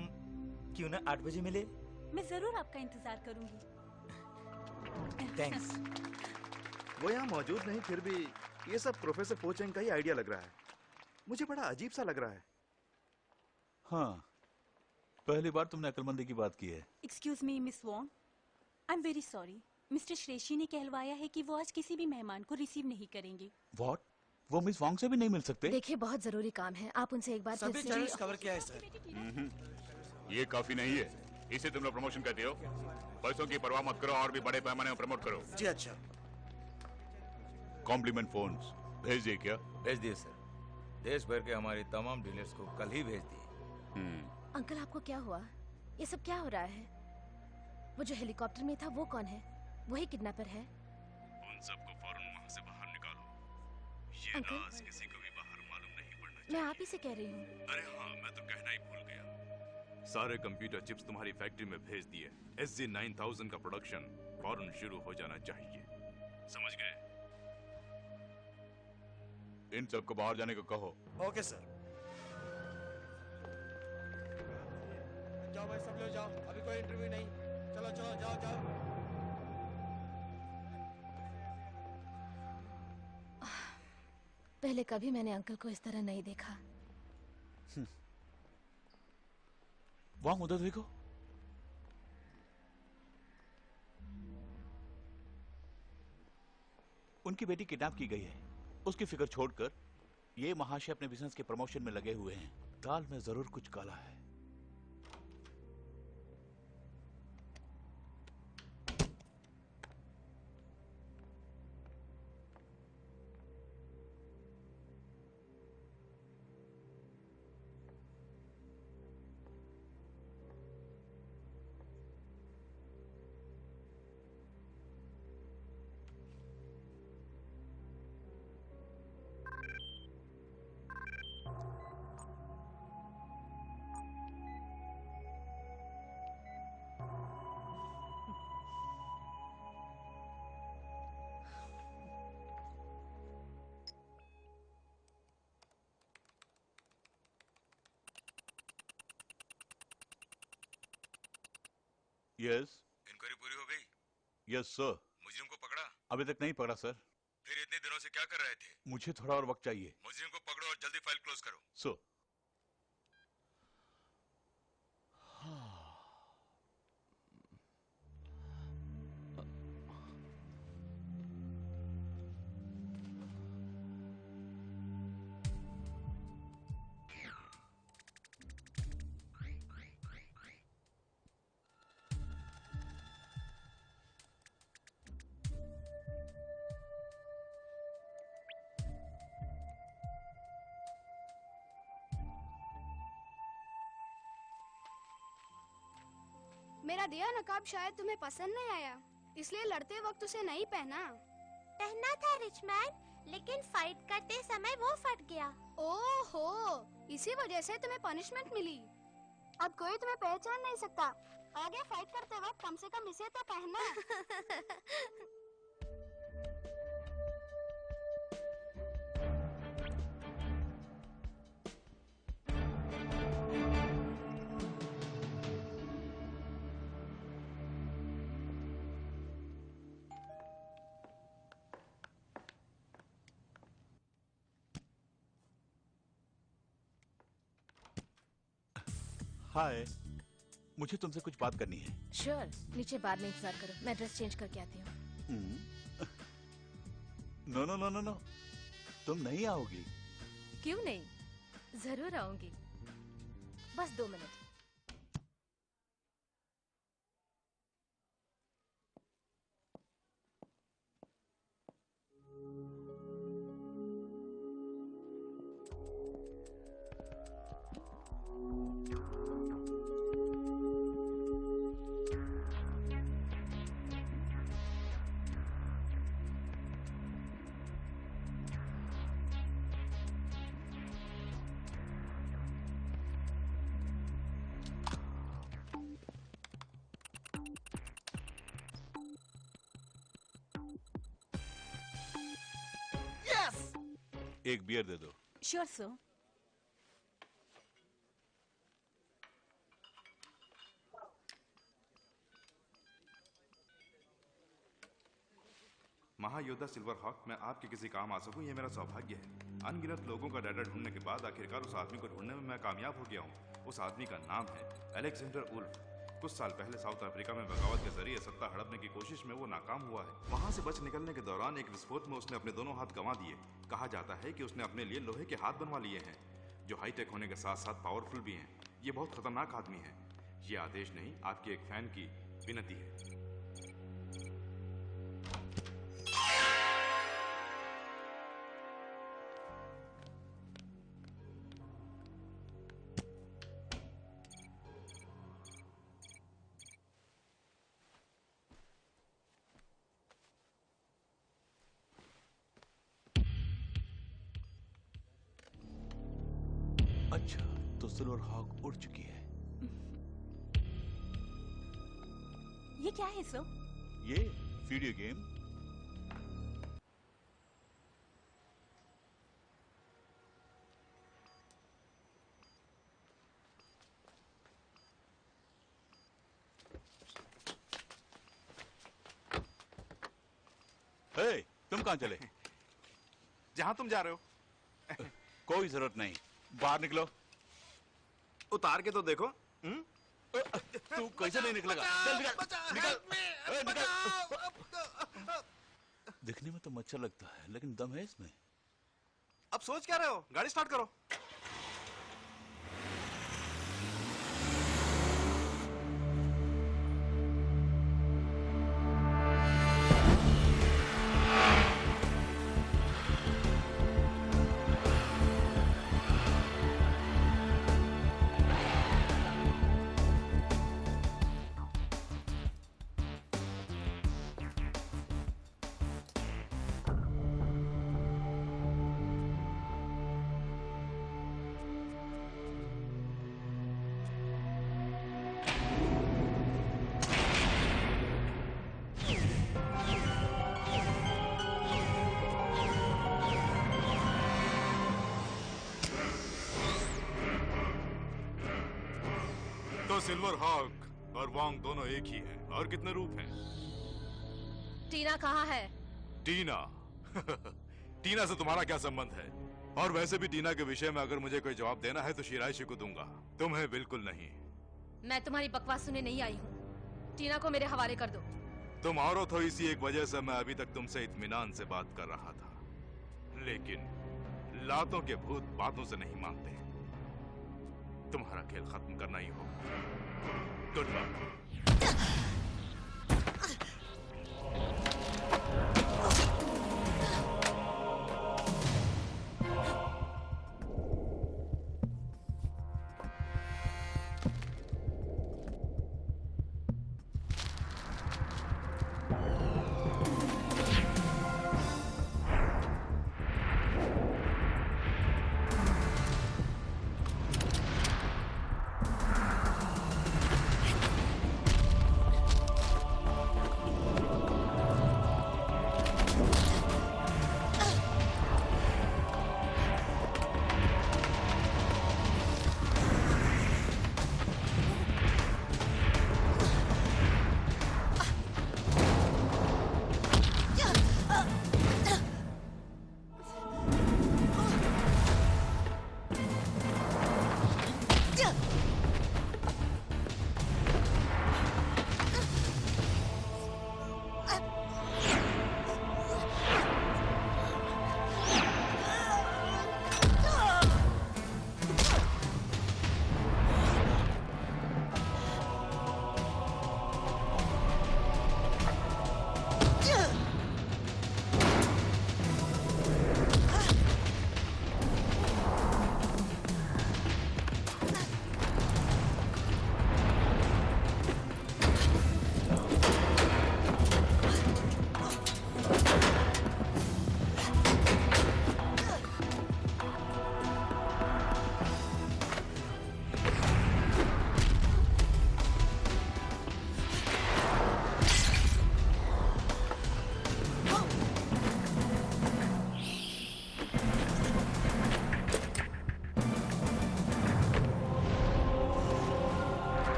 Speaker 19: क्यों ना 8 बजे मिले?
Speaker 3: मैं जरूर आपका इंतजार करूंगी।
Speaker 19: थैंक्स।
Speaker 15: वो यहाँ मौजूद नहीं, फिर भी ये सब प्रोफेसर पोचेंग का ही आइडिया लग रहा है। मुझे बड़ा अजीब सा लग रहा है।
Speaker 4: हाँ, पहली बार तुमने अक्लमंदी की बात की है।
Speaker 3: Excuse me miss Wong, I am very sorry. Mister श्रेषी ने कहलवाया है कि वो आज किसी भी मेहमान को रिसीव नहीं करेंगे।
Speaker 4: व्हाट? वो मिस वांग से भी नहीं मिल सकते?
Speaker 1: देखिए, बहुत जरूरी काम है, आप उनसे एक बार
Speaker 19: सभी चैनल्स कवर किया है सर।
Speaker 18: ये काफी नहीं है। इसे तुम लोग प्रमोशन कहते हो? पैसों की परवाह मत करो और भी बड़े पैमाने में प्रमोट करो।
Speaker 19: जी अच्छा।
Speaker 18: कॉम्प्लीमेंट फोन्स भेज दिए क्या?
Speaker 19: भेज दिए सर। देश भर के हमारे तमाम डीलर्स को कल ही भेज दिए।
Speaker 1: अंकल, आपको क्या हुआ? ये सब क्या हो रहा है? वो जो हेलीकॉप्टर में था वो कौन है? वही किडनैपर है?
Speaker 18: उन सबको फौरन वहां से बाहर निकालो। ये
Speaker 1: अंकल?
Speaker 18: राज किसी को भी बाहर मालूम नहीं पड़ना चाहिए।
Speaker 1: मैं आप ही से कह रही हूँ।
Speaker 18: अरे हाँ, मैं तो कहना ही भूल गया। सारे कंप्यूटर चिप्स तुम्हारी फैक्ट्री में भेज दिए। SG9000 का प्रोडक्शन फौरन शुरू हो जाना चाहिए। समझ गए? इन सबको बाहर जाने को कहो।
Speaker 19: Okay sir.
Speaker 20: जाओ भाई, सब लोग जाओ, अभी कोई इंटरव्यू नहीं। चलो चलो, जाओ जाओ।
Speaker 1: पहले कभी मैंने अंकल को इस तरह नहीं देखा।
Speaker 4: वांग, उधर देखो। उनकी बेटी किडनैप की गई है। उसकी फिक्र छोड़कर ये महाशय अपने बिजनेस के प्रमोशन में लगे हुए हैं। दाल में जरूर कुछ काला है। यस।
Speaker 18: इंक्वायरी पूरी हो गई?
Speaker 4: Yes sir.
Speaker 18: मुजरिम को पकड़ा?
Speaker 4: अभी तक नहीं पकड़ा सर।
Speaker 18: फिर इतने दिनों से क्या कर रहे थे?
Speaker 4: मुझे थोड़ा और वक्त चाहिए।
Speaker 18: मुजरिम को पकड़ो और जल्दी फाइल क्लोज करो।
Speaker 4: सर।
Speaker 5: मेरा दिया नकाब शायद तुम्हें पसंद नहीं आया, इसलिए लड़ते वक्त उसे नहीं पहना।
Speaker 6: पहना था रिचमैन, लेकिन फाइट करते समय वो फट गया।
Speaker 5: ओहो, इसी वजह से तुम्हें पनिशमेंट मिली। अब कोई तुम्हें पहचान नहीं सकता। आगे फाइट करते वक्त कम से कम इसे तो पहनना।
Speaker 4: हाय, मुझे तुमसे कुछ बात करनी है।
Speaker 1: श्योर, नीचे बार में इंतजार करो, मैं ड्रेस चेंज करके आती हूँ।
Speaker 4: No no no no no, तुम नहीं आओगी?
Speaker 1: क्यों नहीं, जरूर आऊंगी, बस 2 मिनट।
Speaker 4: एक बियर दे दो।
Speaker 1: Sure sir.
Speaker 15: महायोद्धा सिल्वर हॉक, मैं आपके किसी काम आ सकूं ये मेरा सौभाग्य है। अनगिनत लोगों का डाटा ढूंढने के बाद आखिरकार उस आदमी को ढूंढने में मैं कामयाब हो गया हूं। उस आदमी का नाम है अलेक्जेंडर उल्फ। कुछ साल पहले साउथ अफ्रीका में बगावत के जरिए सत्ता हड़पने की कोशिश में वो नाकाम हुआ है। वहां से बच निकलने के दौरान एक विस्फोट में उसने अपने दोनों हाथ गंवा दिए। कहा जाता है कि उसने अपने लिए लोहे के हाथ बनवा लिए हैं, जो हाईटेक होने के साथ साथ पावरफुल भी हैं। ये बहुत खतरनाक आदमी है। ये आदेश नहीं, आपके एक फैन की विनती है।
Speaker 4: अच्छा, तो सिल्वर हॉक उड़ चुकी है।
Speaker 1: ये क्या है सर?
Speaker 4: ये वीडियो गेम। हे, तुम कहां चले?
Speaker 15: जहां तुम जा रहे हो।
Speaker 4: कोई जरूरत नहीं, बाहर निकलो।
Speaker 15: उतार के तो देखो।
Speaker 4: तू कैसे नहीं निकलेगा? चल निकल, निकल, निकल। दिखने में तो मच्छर लगता है, लेकिन दम है इसमें।
Speaker 15: अब सोच क्या रहे हो? गाड़ी स्टार्ट करो।
Speaker 18: सिल्वर हॉक और वॉन्ग दोनों एक ही हैं। और कितने रूप हैं?
Speaker 1: टीना कहाँ है?
Speaker 18: टीना? टीना से तुम्हारा क्या संबंध है? और वैसे भी टीना के विषय में अगर मुझे कोई जवाब देना है तो शिराइशी को दूंगा, तुम्हें बिल्कुल नहीं।
Speaker 1: मैं तुम्हारी बकवास सुनने नहीं आई हूँ। टीना को मेरे हवाले कर दो।
Speaker 18: तुम औरत हो, इसी एक वजह से मैं अभी तक तुमसे इत्मीनान से बात कर रहा था, लेकिन लातों के भूत बातों से नहीं मानते। तुम्हारा खेल खत्म करना ही होगा। Good luck.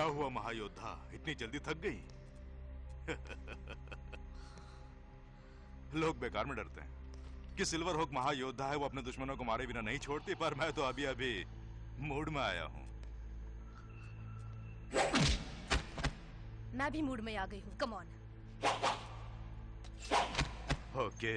Speaker 18: क्या हुआ महायोद्धा, इतनी जल्दी थक गई? लोग बेकार में डरते हैं कि सिल्वर हॉक महायोद्धा है, वो अपने दुश्मनों को मारे बिना नहीं छोड़ती, पर मैं तो अभी अभी मूड में आया हूँ।
Speaker 11: मैं भी मूड में आ गई हूँ, कम ऑन।
Speaker 18: ओके।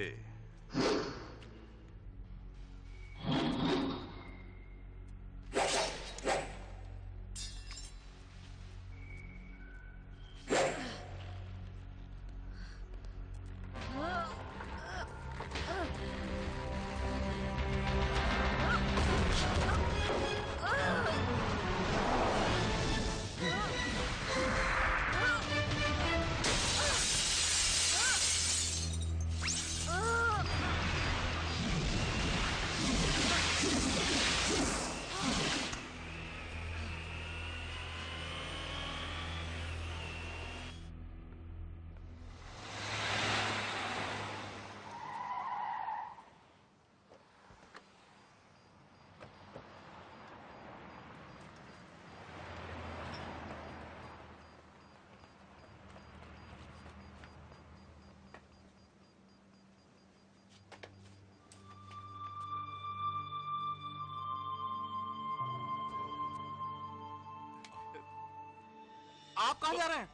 Speaker 20: आप कहाँ जा रहे हैं?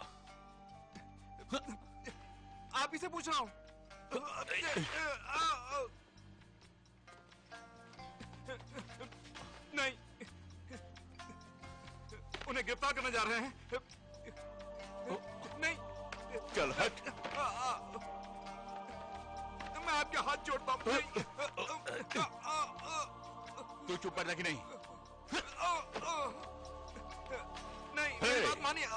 Speaker 20: आप ही से पूछ रहा हूँ। नहीं, उन्हें गिरफ्तार करने जा रहे हैं। नहीं,
Speaker 18: चल हट।
Speaker 20: मैं आपके हाथ जोड़ता हूँ।
Speaker 18: तू चुप बैठा कि नहीं?
Speaker 20: नहीं, मेरी बात मानिए।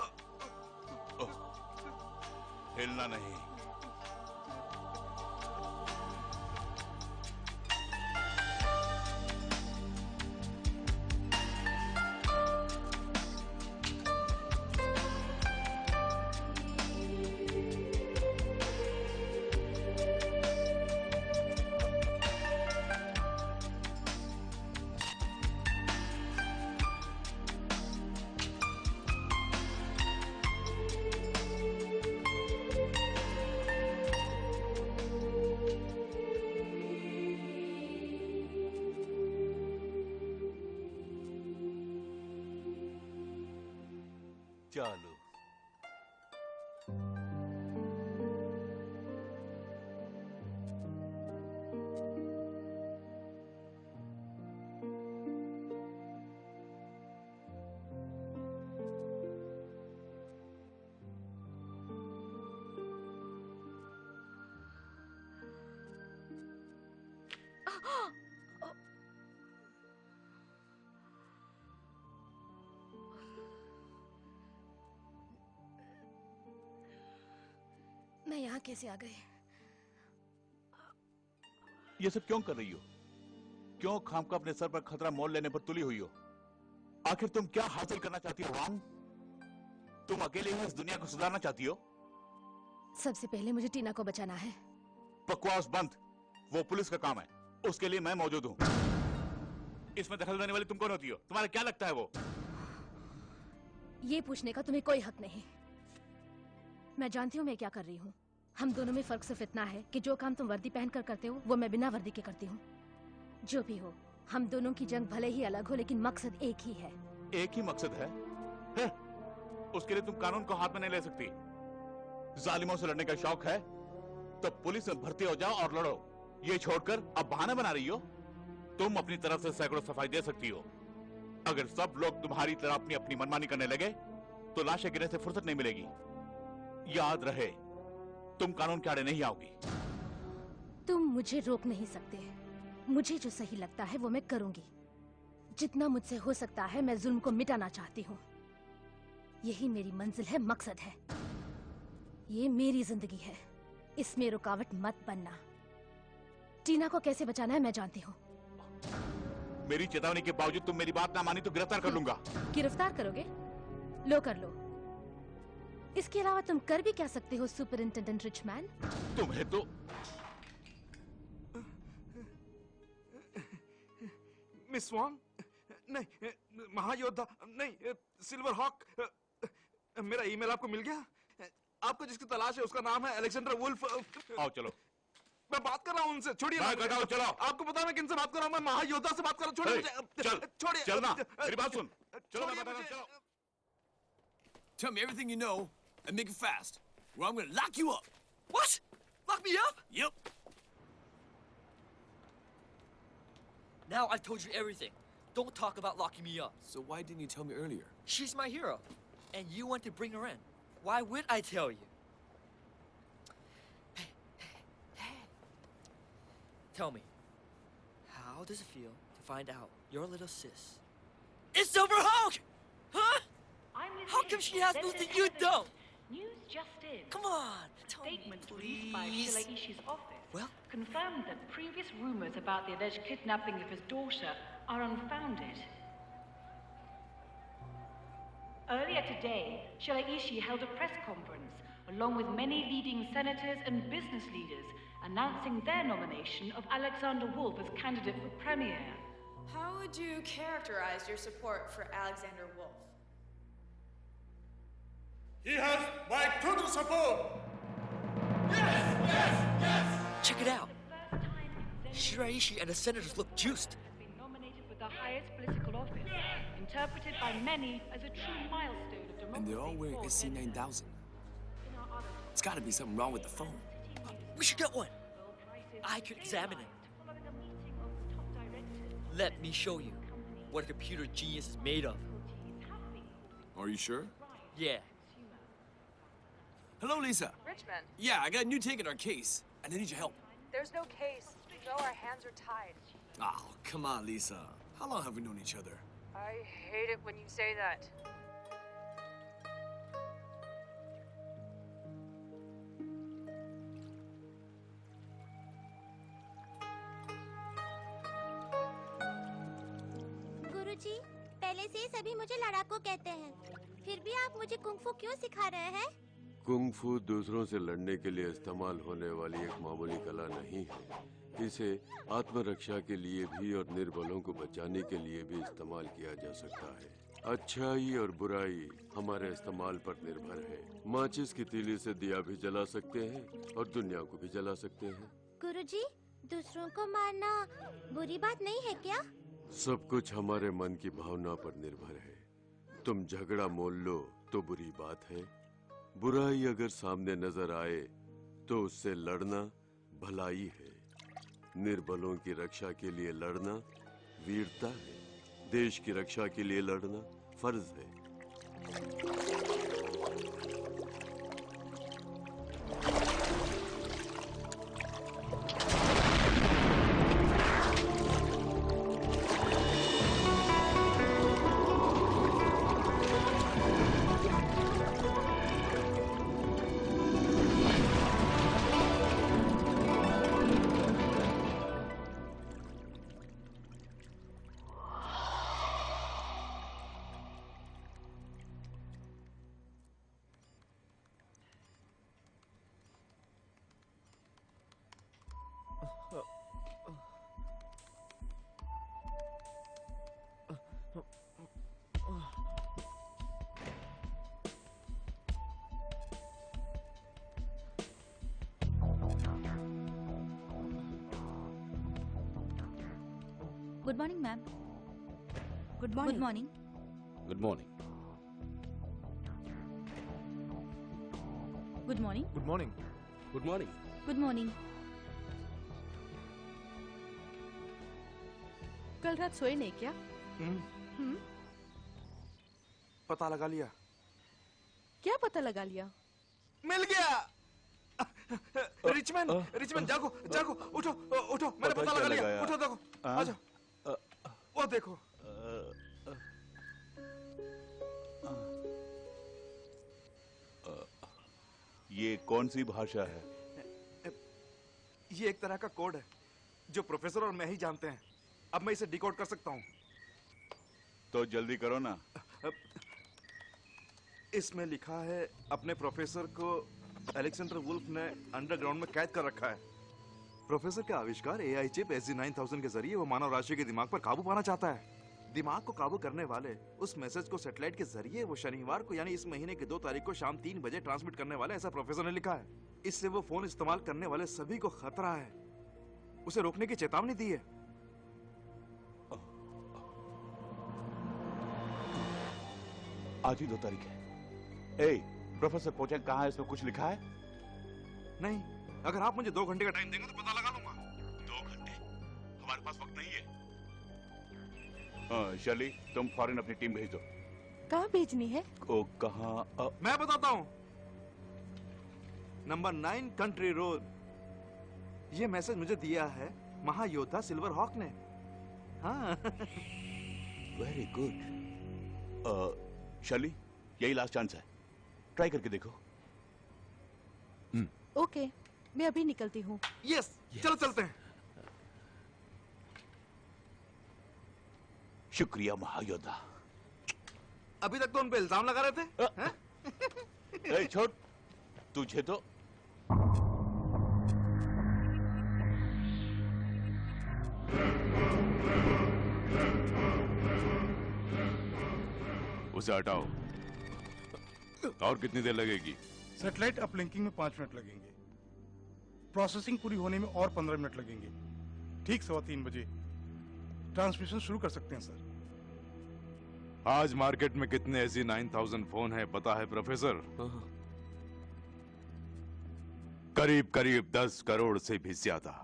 Speaker 18: हिलना नहीं। चालू।
Speaker 11: मैं यहाँ कैसे आ गई?
Speaker 4: ये सब क्यों कर रही हो? क्यों खामखा अपने सर पर खतरा मोल लेने पर तुली हुई हो? आखिर तुम क्या हासिल करना चाहती हो वांग? तुम अकेले ही इस दुनिया को सुधारना चाहती हो?
Speaker 11: सबसे पहले मुझे टीना को बचाना है।
Speaker 4: बकवास बंद। वो पुलिस का काम है, उसके लिए मैं मौजूद हूँ। इसमें दखल देने वाली तुम कौन होती हो? तुम्हारा क्या लगता है वो?
Speaker 11: ये पूछने का तुम्हें कोई हक नहीं। मैं जानती हूँ मैं क्या कर रही हूँ। हम दोनों में फर्क सिर्फ इतना है कि जो काम तुम वर्दी पहनकर करते हो वो मैं बिना वर्दी के करती हूँ। जो भी हो, हम दोनों की जंग भले ही अलग हो लेकिन मकसद एक ही है।
Speaker 4: एक ही मकसद है? उसके लिए तुम कानून को हाथ में नहीं ले सकती। जालिमों से लड़ने का शौक है तो पुलिस में भर्ती हो जाओ और लड़ो। ये छोड़कर अब बहाना बना रही हो? तुम अपनी तरफ से सैकड़ों सफाई दे सकती हो। अगर सब लोग तुम्हारी तरह अपनी अपनी मनमानी करने लगे तो लाशें गिरने से फुर्सत नहीं मिलेगी। याद रहे, तुम कानून के आड़े नहीं आओगी।
Speaker 11: तुम मुझे रोक नहीं सकते। मुझे जो सही लगता है वो मैं करूंगी। जितना मुझसे हो सकता है मैं जुल्म को मिटाना चाहती हूँ। यही मेरी मंजिल है, मकसद है। ये मेरी जिंदगी है, इसमें रुकावट मत बनना। टीना को कैसे बचाना है मैं जानती हूँ।
Speaker 4: मेरी चेतावनी के बावजूद तुम मेरी बात ना मानी तो गिरफ्तार कर लूंगा।
Speaker 11: गिरफ्तार करोगे? लो कर लो। इसके अलावा तुम कर भी क्या सकते हो सुपरिंटेंडेंट रिचमैन?
Speaker 4: तुम्हें तो
Speaker 20: मिस वांग, नहीं, महायोद्धा नहीं, सिल्वर हॉक,
Speaker 15: मेरा ईमेल आपको मिल गया? आपको जिसकी तलाश है उसका नाम है अलेक्जेंडर वुल्फ।
Speaker 4: आओ चलो।
Speaker 15: मैं बात कर रहा हूँ उनसे, छोड़िए।
Speaker 4: मैं कहता हूँ चलो।
Speaker 15: आपको पता है मैं किनसे बात कर रहा हूँ? मैं महायोद्धा से बात कर रहा हूँ। छोड़िए मुझे।
Speaker 4: चल,
Speaker 15: छोड़िए।
Speaker 4: चलना। मेरी बात सुन। चलो मैं बताता हूँ, चलो।
Speaker 2: Tell me everything you know and make it fast, or I'm gonna lock you up.
Speaker 17: What? Lock me up?
Speaker 2: Yep.
Speaker 17: Now I've told you everything. Don't talk about locking me up.
Speaker 2: So why didn't you tell me earlier?
Speaker 17: She's my hero, and you want to bring her in. Why would I tell you? Tell me, how does it feel to find out your little sis is Silver Hulk? Huh? How come she has nothing you don't?
Speaker 21: News just in.
Speaker 17: Come on, tell
Speaker 21: Statements
Speaker 17: me,
Speaker 21: released by
Speaker 17: please.
Speaker 21: Shiraishi's office
Speaker 17: Well?
Speaker 21: confirmed that previous rumors about the alleged kidnapping of his daughter are unfounded. Earlier today, Shiraishi held a press conference along with many leading senators and business leaders announcing their nomination of Alexander Wolf as candidate for premier.
Speaker 22: How would you characterize your support for Alexander Wolf?
Speaker 16: He has my total support.
Speaker 17: Check it out. Shiraishi and the senators look juiced.
Speaker 21: Nominated for the highest political office, interpreted by many as a true milestone of democracy.
Speaker 2: And they're all wearing SC9000. It's gotta be something wrong with the phone.
Speaker 17: We should get one. I could examine it. Let me show you what a computer genius is made of.
Speaker 2: Are you sure?
Speaker 17: Yeah.
Speaker 2: Hello, Lisa.
Speaker 22: Richmond,
Speaker 2: Yeah, I got a new take in our case, and I need your help.
Speaker 22: there's no case. You know our hands are tied.
Speaker 2: Oh, come on, Lisa. How long have we known each other?
Speaker 22: I hate it when you say that.
Speaker 6: गुरुजी, पहले से ही सभी मुझे लड़ाकू कहते हैं। फिर भी आप मुझे कुंग-फू क्यों सिखा रहे हैं?
Speaker 8: कुंग फू दूसरों से लड़ने के लिए इस्तेमाल होने वाली एक मामूली कला नहीं है। इसे आत्मरक्षा के लिए भी और निर्बलों को बचाने के लिए भी इस्तेमाल किया जा सकता है। अच्छाई और बुराई हमारे इस्तेमाल पर निर्भर है। माचिस की तीली से दिया भी जला सकते हैं और दुनिया को भी जला सकते हैं।
Speaker 6: गुरुजी, दूसरों को मारना बुरी बात नहीं है क्या?
Speaker 8: सब कुछ हमारे मन की भावना पर निर्भर है। तुम झगड़ा मोल लो तो बुरी बात है। बुराई अगर सामने नजर आए तो उससे लड़ना भलाई है। निर्बलों की रक्षा के लिए लड़ना वीरता है। देश की रक्षा के लिए लड़ना फर्ज है।
Speaker 23: Good morning, ma'am. Good morning. Good morning.
Speaker 4: Good morning.
Speaker 23: Good morning.
Speaker 20: Good morning.
Speaker 2: Good morning.
Speaker 23: Good morning.
Speaker 11: कल रात सोए नहीं क्या?
Speaker 15: पता लगा लिया।
Speaker 11: क्या पता लगा लिया?
Speaker 15: मिल गया। रिचमैन जागो जागो, उठो उठो, मैंने पता लगा लिया। उठो देखो, आ जाओ। वो देखो।
Speaker 4: ये कौन सी भाषा है?
Speaker 15: ये एक तरह का कोड है जो प्रोफेसर और मैं ही जानते हैं। अब मैं इसे डिकोड कर सकता हूँ।
Speaker 4: तो जल्दी करो ना।
Speaker 15: इसमें लिखा है अपने प्रोफेसर को अलेक्जेंडर वुल्फ ने अंडरग्राउंड में कैद कर रखा है। प्रोफेसर का आविष्कार एआई चिप SG9000 के जरिए वो मानव राशि के दिमाग पर काबू पाना चाहता है। दिमाग को काबू करने वाले उस मैसेज को सैटेलाइट के जरिए वो शनिवार को यानी इस महीने की 2 तारीख को शाम 3 बजे ट्रांसमिट करने वाले, ऐसा प्रोफेसर ने लिखा है। इससे वो फोन इस्तेमाल करने वाले सभी को खतरा है, उसे रोकने की चेतावनी दी है।
Speaker 4: आज ही 2 तारीख है। ए, प्रोफेसर पोचेंग कहाँ है? इसमें कुछ लिखा है?
Speaker 15: नहीं, अगर आप मुझे 2 घंटे का टाइम देंगे तो पता लगा लूंगा।
Speaker 4: 2 घंटे? हमारे पास वक्त नहीं है। शर्ली, तुम फौरन अपनी टीम भेज दो।
Speaker 11: कहाँ भेजनी है?
Speaker 4: कहाँ?
Speaker 15: मैं बताता हूँ। Number 9 country road. ये मैसेज मुझे दिया है महायोद्धा सिल्वर हॉक ने। हाँ।
Speaker 4: Very good. शर्ली, यही लास्ट चांस है, ट्राई करके देखो।
Speaker 11: ओके, मैं अभी निकलती हूँ।
Speaker 15: यस, चलो चलते हैं।
Speaker 4: शुक्रिया महायोद्धा।
Speaker 15: अभी तक तो उन पे इल्जाम लगा रहे थे।
Speaker 4: ए, छोड़, तुझे तो
Speaker 18: उसे हटाओ। और कितनी देर लगेगी?
Speaker 9: सैटेलाइट अपलिंकिंग में 5 मिनट लगेंगे, प्रोसेसिंग पूरी होने में और 15 मिनट लगेंगे। ठीक 3:15 बजे ट्रांसमिशन शुरू कर सकते हैं सर।
Speaker 18: आज मार्केट में कितने ऐसी 9000 फोन है पता है प्रोफेसर? करीब करीब 10 करोड़ से भी ज्यादा।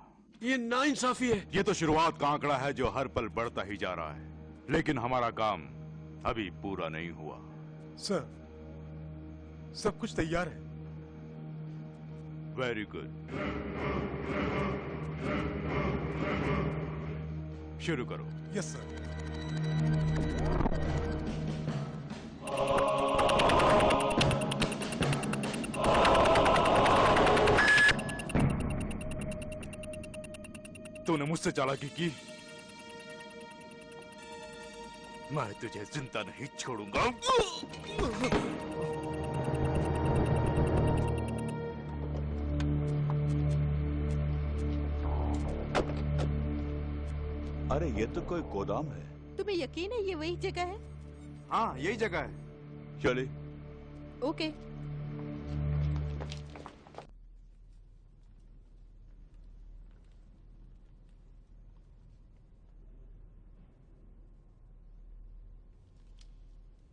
Speaker 8: ये नाइंसाफी है।
Speaker 18: ये तो शुरुआत का आंकड़ा है जो हर पल बढ़ता ही जा रहा है, लेकिन हमारा काम अभी पूरा नहीं हुआ।
Speaker 9: सर, सब कुछ तैयार है।
Speaker 18: वेरी गुड, शुरू करो।
Speaker 9: Yes sir.
Speaker 18: तूने मुझसे चालाकी की, मैं तुझे जिंदा नहीं छोड़ूंगा।
Speaker 4: अरे ये तो कोई गोदाम है।
Speaker 11: तुम्हें यकीन है ये वही जगह है?
Speaker 15: हाँ, यही जगह है।
Speaker 4: चले।
Speaker 11: ओके।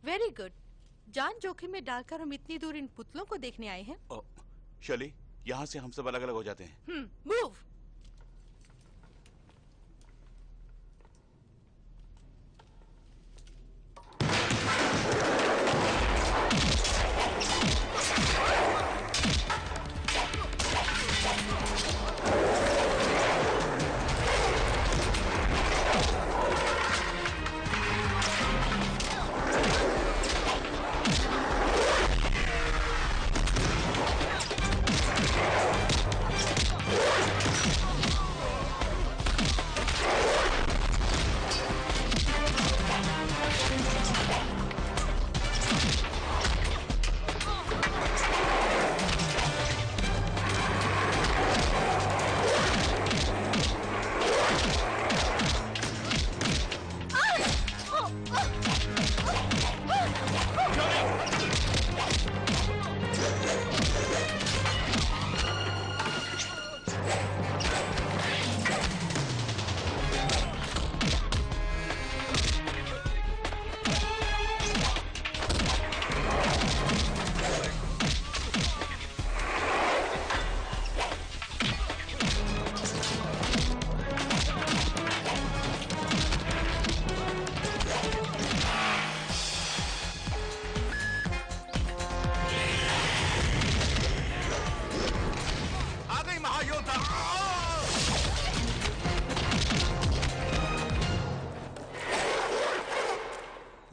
Speaker 11: Very good. जान जोखिम में डालकर हम इतनी दूर इन पुतलों को देखने आए हैं।
Speaker 4: शर्ली, यहाँ से हम सब अलग अलग हो जाते हैं।
Speaker 11: मूव।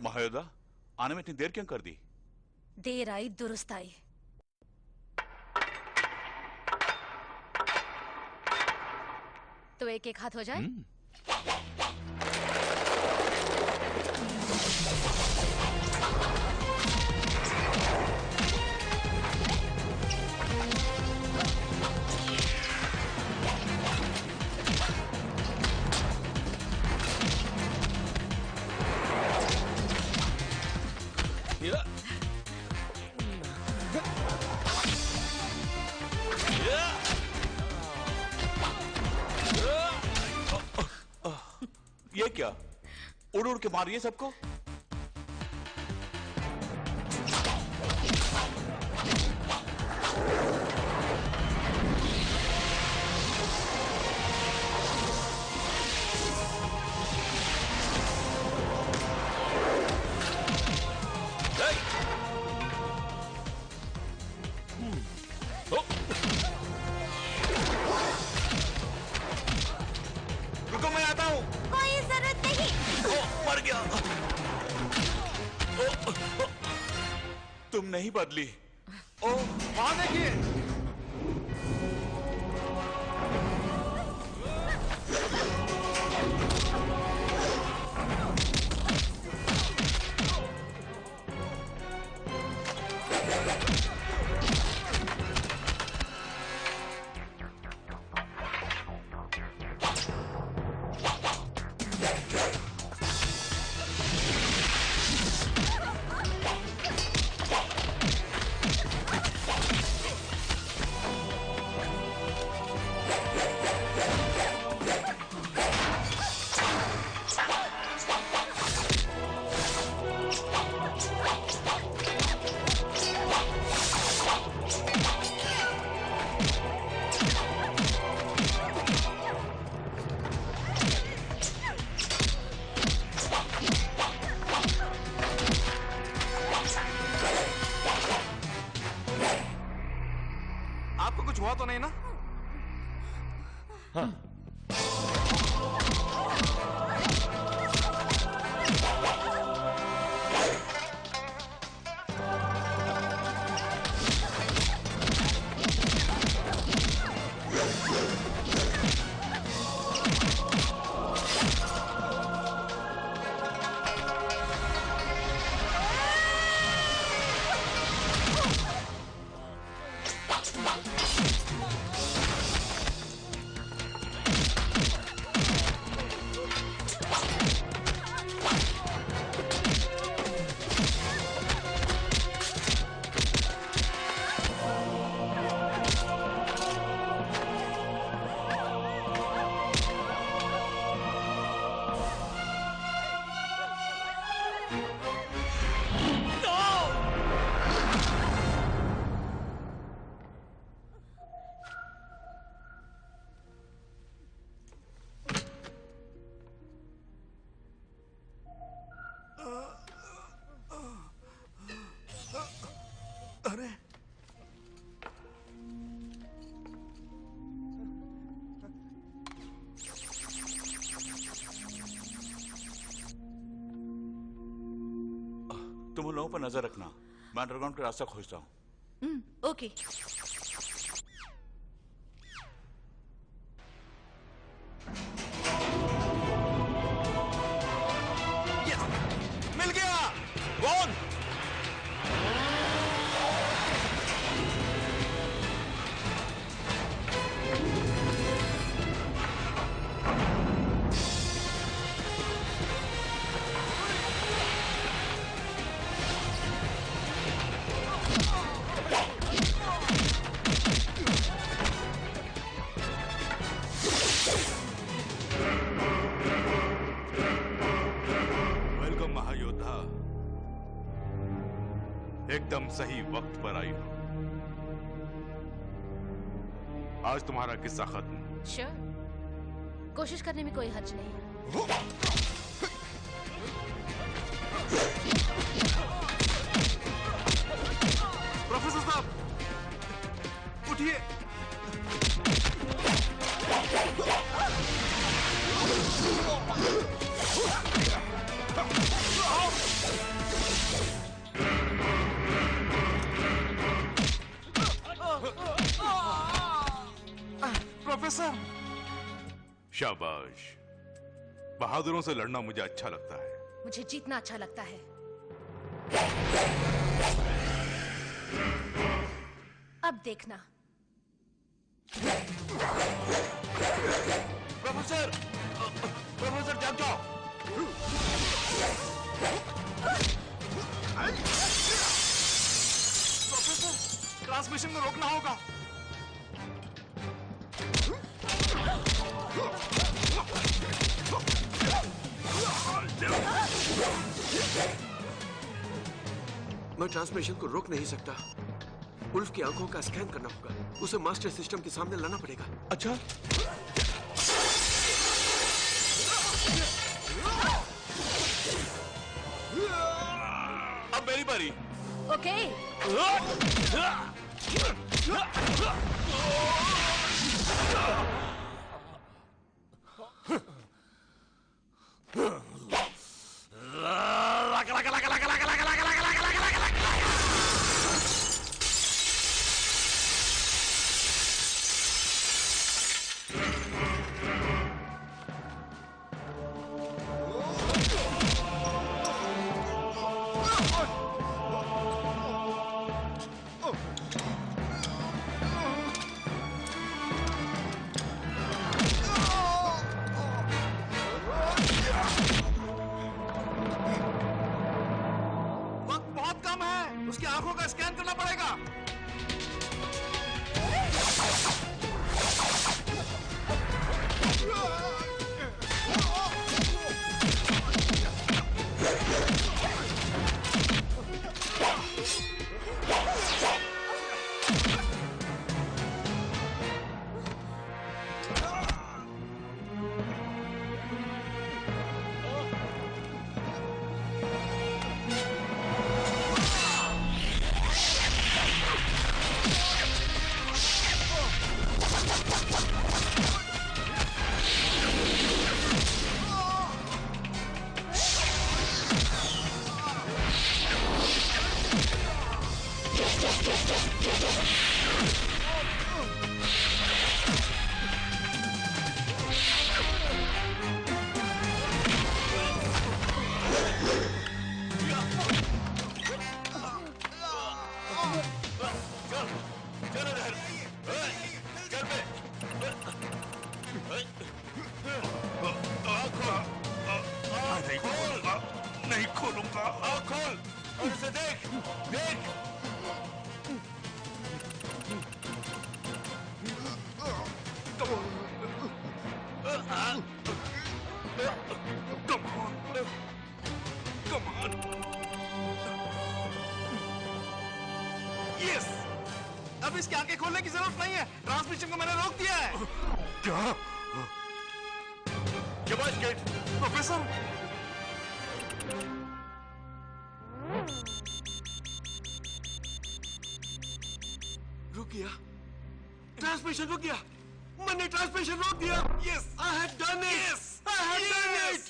Speaker 4: महायोद्धा, आने में इतनी देर क्यों कर दी?
Speaker 1: देर आई दुरुस्त आई। तो एक एक हाथ हो जाए।
Speaker 4: ये क्या? उड़ उड़ के मारिए सबको।
Speaker 6: रुको, मैं आता हूँ। कोई जरूरत नहीं।
Speaker 4: मर गया। तुम नहीं बदली।
Speaker 15: ओ, वहां देखिए। आपको कुछ हुआ तो नहीं ना?
Speaker 2: हाँ।
Speaker 15: अरे
Speaker 4: तुम उन लोगों पर नजर रखना, मैं अंडरग्राउंड का रास्ता खोजता हूँ।
Speaker 11: ओके।
Speaker 15: मिल गया।
Speaker 4: कौन?
Speaker 18: वेलकम महायोद्धा, एकदम सही वक्त पर आई हो। आज तुम्हारा किस्सा खत्म।
Speaker 1: श्योर, कोशिश करने में कोई हर्ज नहीं।
Speaker 15: प्रोफेसर साहब, उठिए। प्रोफेसर।
Speaker 18: शाबाश, बहादुरों से लड़ना मुझे अच्छा लगता है।
Speaker 1: मुझे जीतना अच्छा लगता है। अब देखना।
Speaker 4: प्रोफेसर, प्रोफेसर जाग जाओ।
Speaker 15: ट्रांसमिशन को रोकना होगा।
Speaker 8: मैं ट्रांसमिशन को रोक नहीं सकता। उल्फ की आंखों का स्कैन करना होगा। उसे मास्टर सिस्टम के सामने लाना पड़ेगा।
Speaker 4: अच्छा, अब मेरी बारी।
Speaker 1: ओके।
Speaker 15: उसकी आंखों का स्कैन करना पड़ेगा।
Speaker 4: नहीं खोलूंगा। खोल और उसे देख, देख।
Speaker 15: यस, अब इसकी आंखें खोलने की जरूरत नहीं है। ट्रांसमिशन को मैंने रोक दिया है।
Speaker 4: क्या?
Speaker 15: प्रोफेसर,
Speaker 8: रुक गया। ट्रांसमिशन रुक गया। मैंने ट्रांसमिशन रोक दिया।
Speaker 15: Yes,
Speaker 8: I have done it.
Speaker 15: Yes,
Speaker 8: I have done it.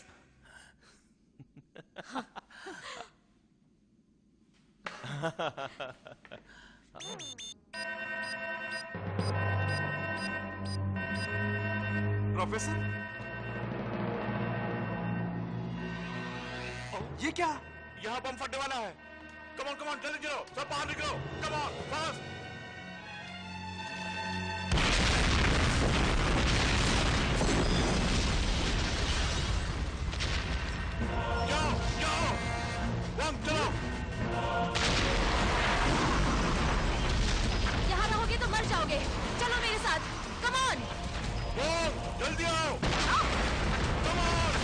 Speaker 15: Professor, ये क्या?
Speaker 4: यहाँ बम फटने वाला है। कम ऑन जल्दी चलो, सब बाहर निकलो। Come on fast. जाओ बम चलो।
Speaker 1: यहाँ रहोगे तो मर जाओगे। चलो मेरे साथ। Come on.
Speaker 4: जल्दी आओ। Come on.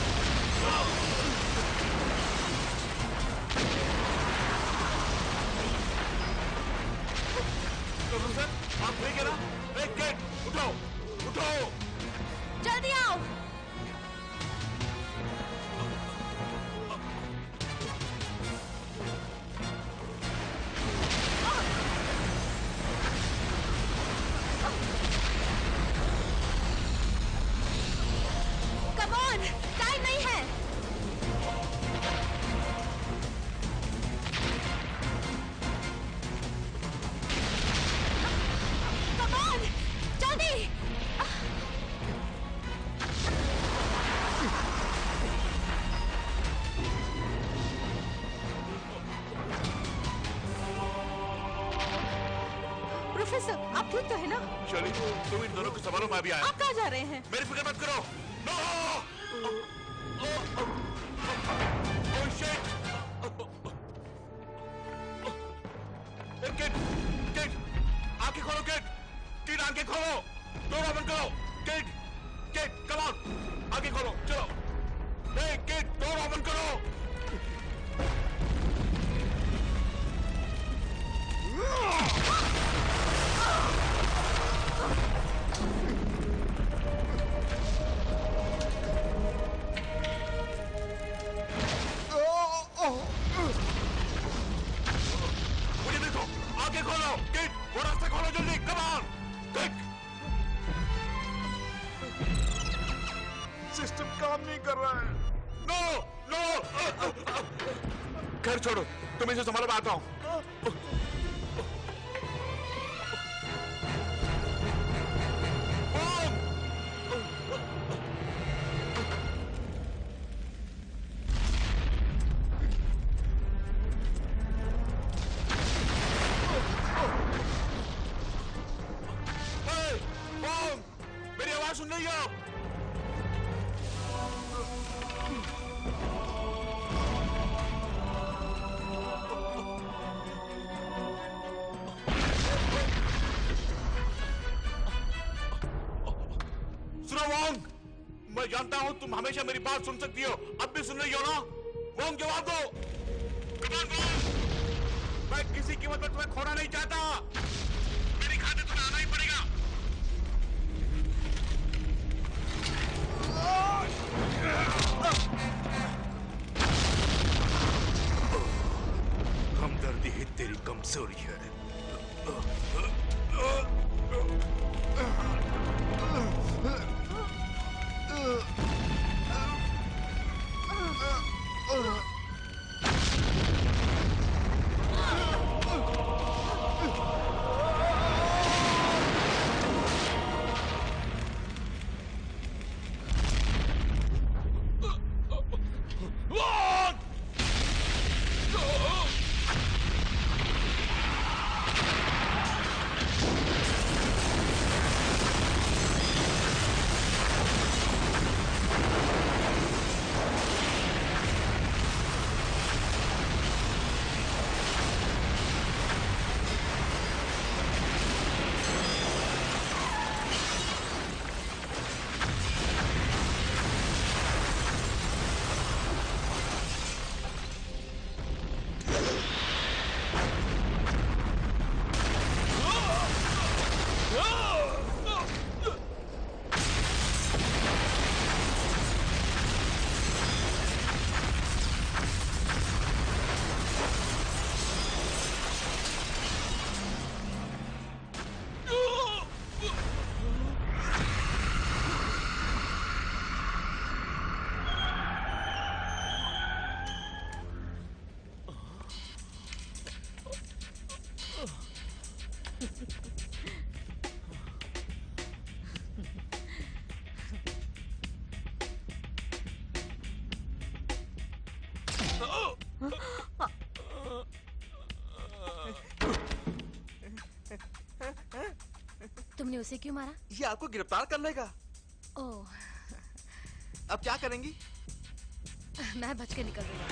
Speaker 4: प्रोफेसर, आप ठीक है ना? एक गेट, उठो, उठो।
Speaker 1: जल्दी आओ। कम ऑन, टाइम नहीं है। कम ऑन, जल्दी। प्रोफेसर, आप ठीक तो है ना?
Speaker 4: चली, तुम इन दोनों को संभालो, मैं भी आया।
Speaker 11: आप कहाँ जा रहे हैं?
Speaker 4: मेरी फिक्र मत करो। नो! Oh shit! गेट! आगे खोलो, डोर ओपन करो। किड, किड, कम ऑन, आगे खोलो, चलो। नहीं किड, डोर ओपन करो। मुझे देखो, आगे खोलो, किड, वो रास्ता खोलो जल्दी, कम ऑन, क्विक।
Speaker 15: सिस्टम काम नहीं कर रहा है।
Speaker 4: No, no. खैर छोड़ो, तुम इसे संभालो, मैं आता हूं। मेरी आवाज सुन रही हो? सुनो वोंग, मैं जानता हूं तुम हमेशा मेरी बात सुन सकती हो, अब भी सुन रही हो ना? वोंग जवाब दो। कम ऑन वोंग, मैं किसी कीमत पर तुम्हें खोना नहीं चाहता। मेरी खातिर तुम्हें आना ही पड़ेगा।
Speaker 18: हमदर्दी ही तेरी कमजोरी है।
Speaker 1: तुमने उसे क्यों मारा?
Speaker 15: ये आपको गिरफ्तार कर लेगा।
Speaker 1: ओह,
Speaker 15: अब क्या करेंगी?
Speaker 1: मैं बच के निकल रही हूँ।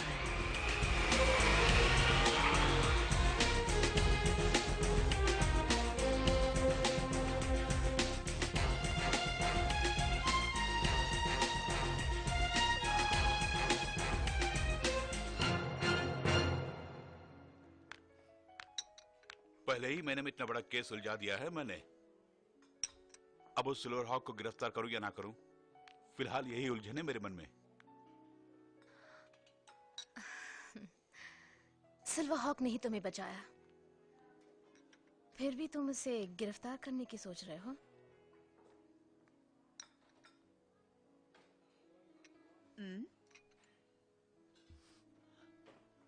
Speaker 4: पहले ही मैंने इतना बड़ा केस सुलझा दिया है मैंने। अब उस सिल्वर हॉक को गिरफ्तार करूं या ना करूं, फिलहाल यही उलझन है मेरे मन में।
Speaker 1: सिल्वर हॉक ने ही तुम्हें बचाया, फिर भी तुम उसे गिरफ्तार करने की सोच रहे हो?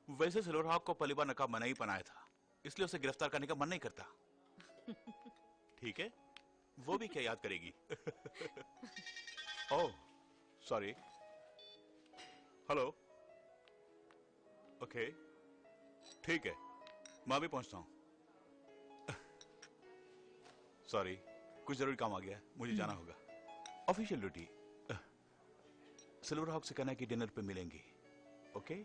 Speaker 4: वैसे सिल्वर हॉक को पहली बार नकाब मैंने ही पहनाया था, इसलिए उसे गिरफ्तार करने का मन नहीं करता। ठीक है, वो भी क्या याद करेगी? ओह, सॉरी। हेलो। ओके, ठीक है, मैं भी पहुंचता हूं। सॉरी, कुछ जरूरी काम आ गया, मुझे जाना होगा। Official duty. सिल्वर हॉक से कहना है कि डिनर पे मिलेंगी। ओके?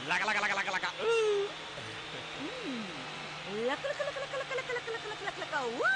Speaker 12: लगा लगा लगा लगा लगा
Speaker 13: luck luck luck luck luck luck luck luck luck luck luck